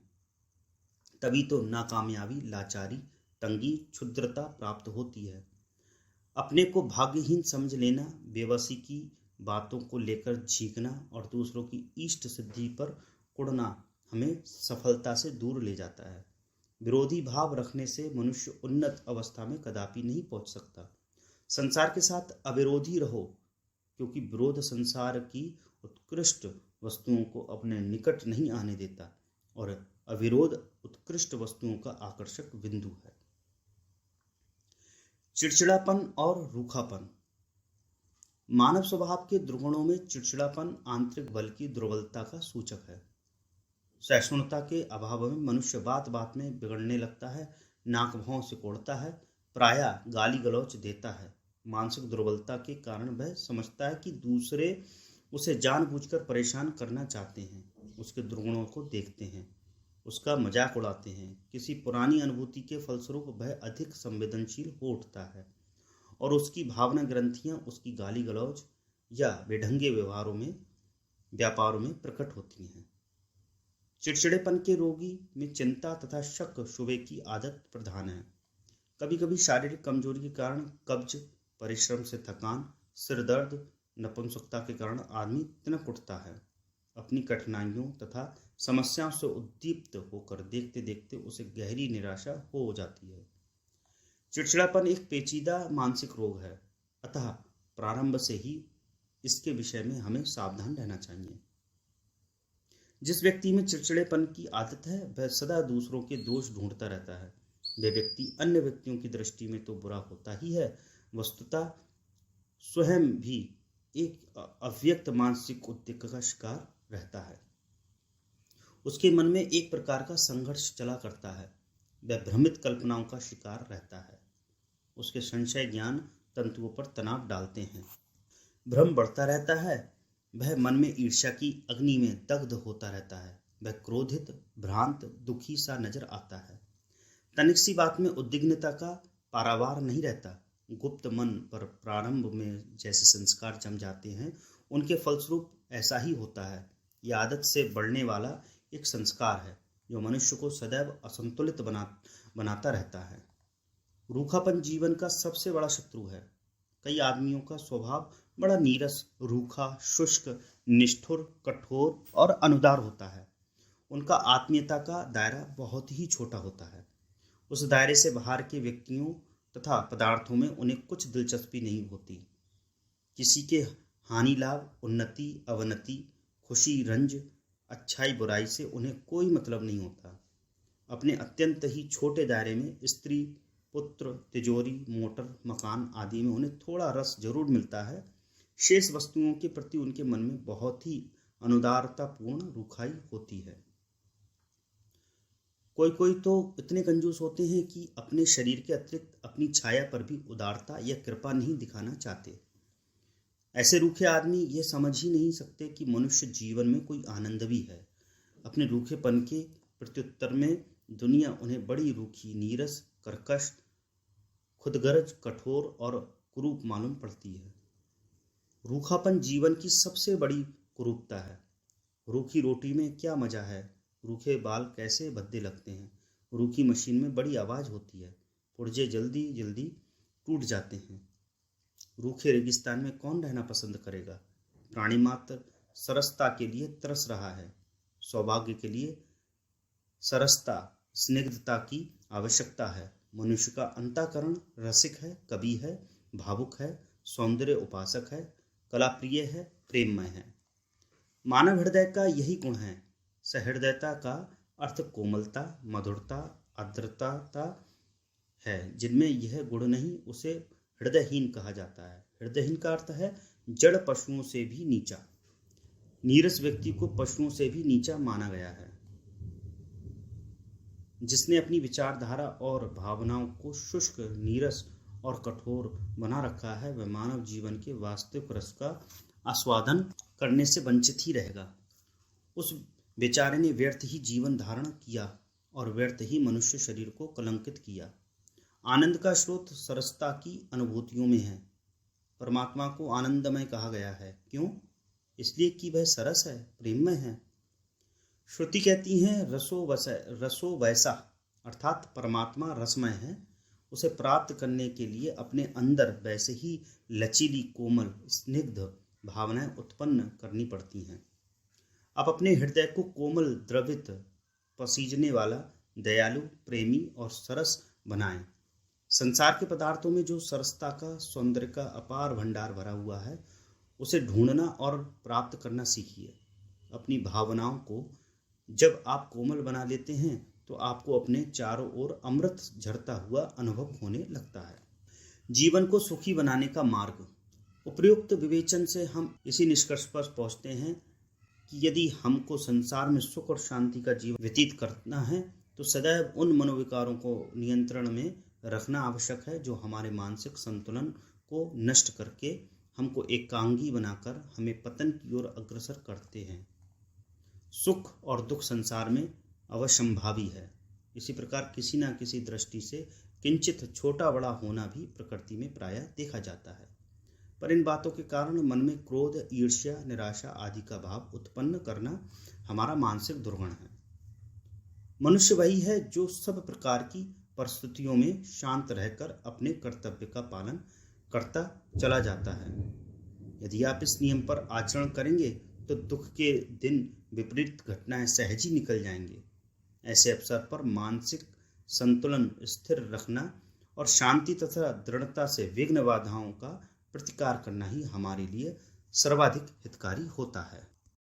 तभी तो नाकामयाबी, लाचारी, तंगी, क्षुद्रता प्राप्त होती है। अपने को भाग्यहीन समझ लेना, बेबसी की बातों को लेकर झींकना और दूसरों की इष्ट सिद्धि पर कुढ़ना हमें सफलता से दूर ले जाता है। विरोधी भाव रखने से मनुष्य उन्नत अवस्था में कदापि नहीं पहुंच सकता। संसार के साथ अविरोधी रहो, क्योंकि विरोध संसार की उत्कृष्ट वस्तुओं को अपने निकट नहीं आने देता और अविरोध उत्कृष्ट वस्तुओं का आकर्षक बिंदु है। चिड़चिड़ापन और रूखापन। मानव स्वभाव के दुर्गुणों में चिड़चिड़ापन आंतरिक बल की दुर्बलता का सूचक है। सहिष्णुता के अभाव में मनुष्य बात बात में बिगड़ने लगता है, नाक भौं सिकोड़ता है, प्रायः गाली गलौच देता है। मानसिक दुर्बलता के कारण वह समझता है कि दूसरे उसे जानबूझकर परेशान करना चाहते हैं, उसके दुर्गुणों को देखते हैं, उसका मजाक उड़ाते हैं। किसी पुरानी अनुभूति के फलस्वरूप वह अधिक संवेदनशील हो उठता है और उसकी भावना ग्रंथियां उसकी गाली गलौज या बेढंगे व्यापारों में प्रकट होती हैं। चिड़चिड़ेपन के रोगी में चिंता तथा शक शुबे की आदत प्रधान है। कभी कभी शारीरिक कमजोरी के कारण कब्ज, परिश्रम से थकान, सिर दर्द, नपुंसकता के कारण आदमी तिनक उठता है। अपनी कठिनाइयों तथा समस्याओं से उद्दीप्त होकर देखते देखते उसे गहरी निराशा हो जाती है। चिड़चिड़ापन एक पेचीदा मानसिक रोग है, अतः प्रारंभ से ही इसके विषय में हमें सावधान रहना चाहिए। जिस व्यक्ति में चिड़चिड़ेपन की आदत है वह सदा दूसरों के दोष ढूंढता रहता है। वह व्यक्ति अन्य व्यक्तियों की दृष्टि में तो बुरा होता ही है, वस्तुतः स्वयं भी एक अव्यक्त मानसिक उद्वेग का शिकार रहता है। उसके मन में एक प्रकार का संघर्ष चला करता है, वह भ्रमित कल्पनाओं का शिकार रहता है। उसके संशय ज्ञान तंतुओं पर तनाव डालते हैं, भ्रम बढ़ता रहता है। वह मन में ईर्ष्या की अग्नि में दग्ध होता रहता है। वह क्रोधित, भ्रांत, दुखी सा नजर आता है। तनिक सी बात में उद्विग्नता का पारावार नहीं रहता। गुप्त मन पर प्रारंभ में जैसे संस्कार जम जाते हैं, उनके फलस्वरूप ऐसा ही होता है। यह आदत से बढ़ने वाला एक संस्कार है जो मनुष्य को सदैव असंतुलित बनाता रहता है। रूखापन जीवन का सबसे बड़ा शत्रु है। कई आदमियों का स्वभाव बड़ा नीरस, रूखा, शुष्क, निष्ठुर, कठोर और अनुदार होता है। उनका आत्मीयता का दायरा बहुत ही छोटा होता है। उस दायरे से बाहर के व्यक्तियों तथा पदार्थों में उन्हें कुछ दिलचस्पी नहीं होती। किसी के हानि लाभ, उन्नति अवनति, खुशी रंज, अच्छाई बुराई से उन्हें कोई मतलब नहीं होता। अपने अत्यंत ही छोटे दायरे में स्त्री, पुत्र, तिजोरी, मोटर, मकान आदि में उन्हें थोड़ा रस जरूर मिलता है। शेष वस्तुओं के प्रति उनके मन में बहुत ही अनुदारतापूर्ण रुखाई होती है। कोई कोई तो इतने कंजूस होते हैं कि अपने शरीर के अतिरिक्त अपनी छाया पर भी उदारता या कृपा नहीं दिखाना चाहते। ऐसे रूखे आदमी ये समझ ही नहीं सकते कि मनुष्य जीवन में कोई आनंद भी है। अपने रूखेपन के प्रत्युत्तर में दुनिया उन्हें बड़ी रूखी, नीरस, कर्कश, खुदगर्ज, कठोर और कुरूप मालूम पड़ती है। रूखापन जीवन की सबसे बड़ी कुरूपता है। रूखी रोटी में क्या मजा है, रूखे बाल कैसे भद्दे लगते हैं। रूखी मशीन में बड़ी आवाज होती है, पुर्जे जल्दी जल्दी टूट जाते हैं। रूखे रेगिस्तान में कौन रहना पसंद करेगा। प्राणी मात्र सरसता के लिए तरस रहा है। सौभाग्य के लिए सरसता, स्निग्धता की आवश्यकता है। मनुष्य का अंतःकरण रसिक है, कवि है, भावुक है, सौंदर्य उपासक है, कला प्रिय है, प्रेममय है। मानव हृदय का यही गुण है। सहृदयता का अर्थ कोमलता, मधुरता, आर्द्रता है। जिनमें यह गुण नहीं, उसे हृदयहीन कहा जाता है। हृदयहीन का अर्थ है जड़ पशुओं से भी नीचा। नीरस व्यक्ति को पशुओं से भी नीचा माना गया है। जिसने अपनी विचारधारा और भावनाओं को शुष्क, नीरस और कठोर बना रखा है, वह मानव जीवन के वास्तविक रस का आस्वादन करने से वंचित ही रहेगा। उस बेचारे ने व्यर्थ ही जीवन धारण किया और व्यर्थ ही मनुष्य शरीर को कलंकित किया। आनंद का स्रोत सरसता की अनुभूतियों में है। परमात्मा को आनंदमय कहा गया है। क्यों? इसलिए कि वह सरस है, प्रेममय है। श्रुति कहती है रसो वैसा, अर्थात परमात्मा रसमय है। उसे प्राप्त करने के लिए अपने अंदर वैसे ही लचीली, कोमल, स्निग्ध भावनाएं उत्पन्न करनी पड़ती हैं। आप अपने हृदय को कोमल, द्रवित, पसीजने वाला, दयालु, प्रेमी और सरस बनाएं। संसार के पदार्थों में जो सरसता का, सौंदर्य का अपार भंडार भरा हुआ है, उसे ढूंढना और प्राप्त करना सीखिए। अपनी भावनाओं को जब आप कोमल बना लेते हैं तो आपको अपने चारों ओर अमृत झरता हुआ अनुभव होने लगता है। जीवन को सुखी बनाने का मार्ग। उपयुक्त विवेचन से हम इसी निष्कर्ष पर पहुंचते हैं कि यदि हमको संसार में सुख और शांति का जीवन व्यतीत करना है तो सदैव उन मनोविकारों को नियंत्रण में रखना आवश्यक है जो हमारे मानसिक संतुलन को नष्ट करके हमको एकांगी बनाकर हमें पतन की ओर अग्रसर करते हैं। सुख और दुख संसार में अवश्यंभावी है। इसी प्रकार किसी न किसी दृष्टि से किंचित छोटा बड़ा होना भी प्रकृति में प्रायः देखा जाता है। पर इन बातों के कारण मन में क्रोध, ईर्ष्या, निराशा आदि का भाव उत्पन्न करना हमारा मानसिक दुर्गुण है। मनुष्य वही है जो सब प्रकार की परिस्थितियों में शांत रहकर अपने कर्तव्य का पालन करता चला जाता है। यदि आप इस नियम पर आचरण करेंगे तो दुख के दिन विपरीत घटनाएं सहज ही निकल जाएंगे। ऐसे अवसर पर मानसिक संतुलन स्थिर रखना और शांति तथा दृढ़ता से विघ्न बाधाओं का प्रतिकार करना ही हमारे लिए सर्वाधिक हितकारी होता है।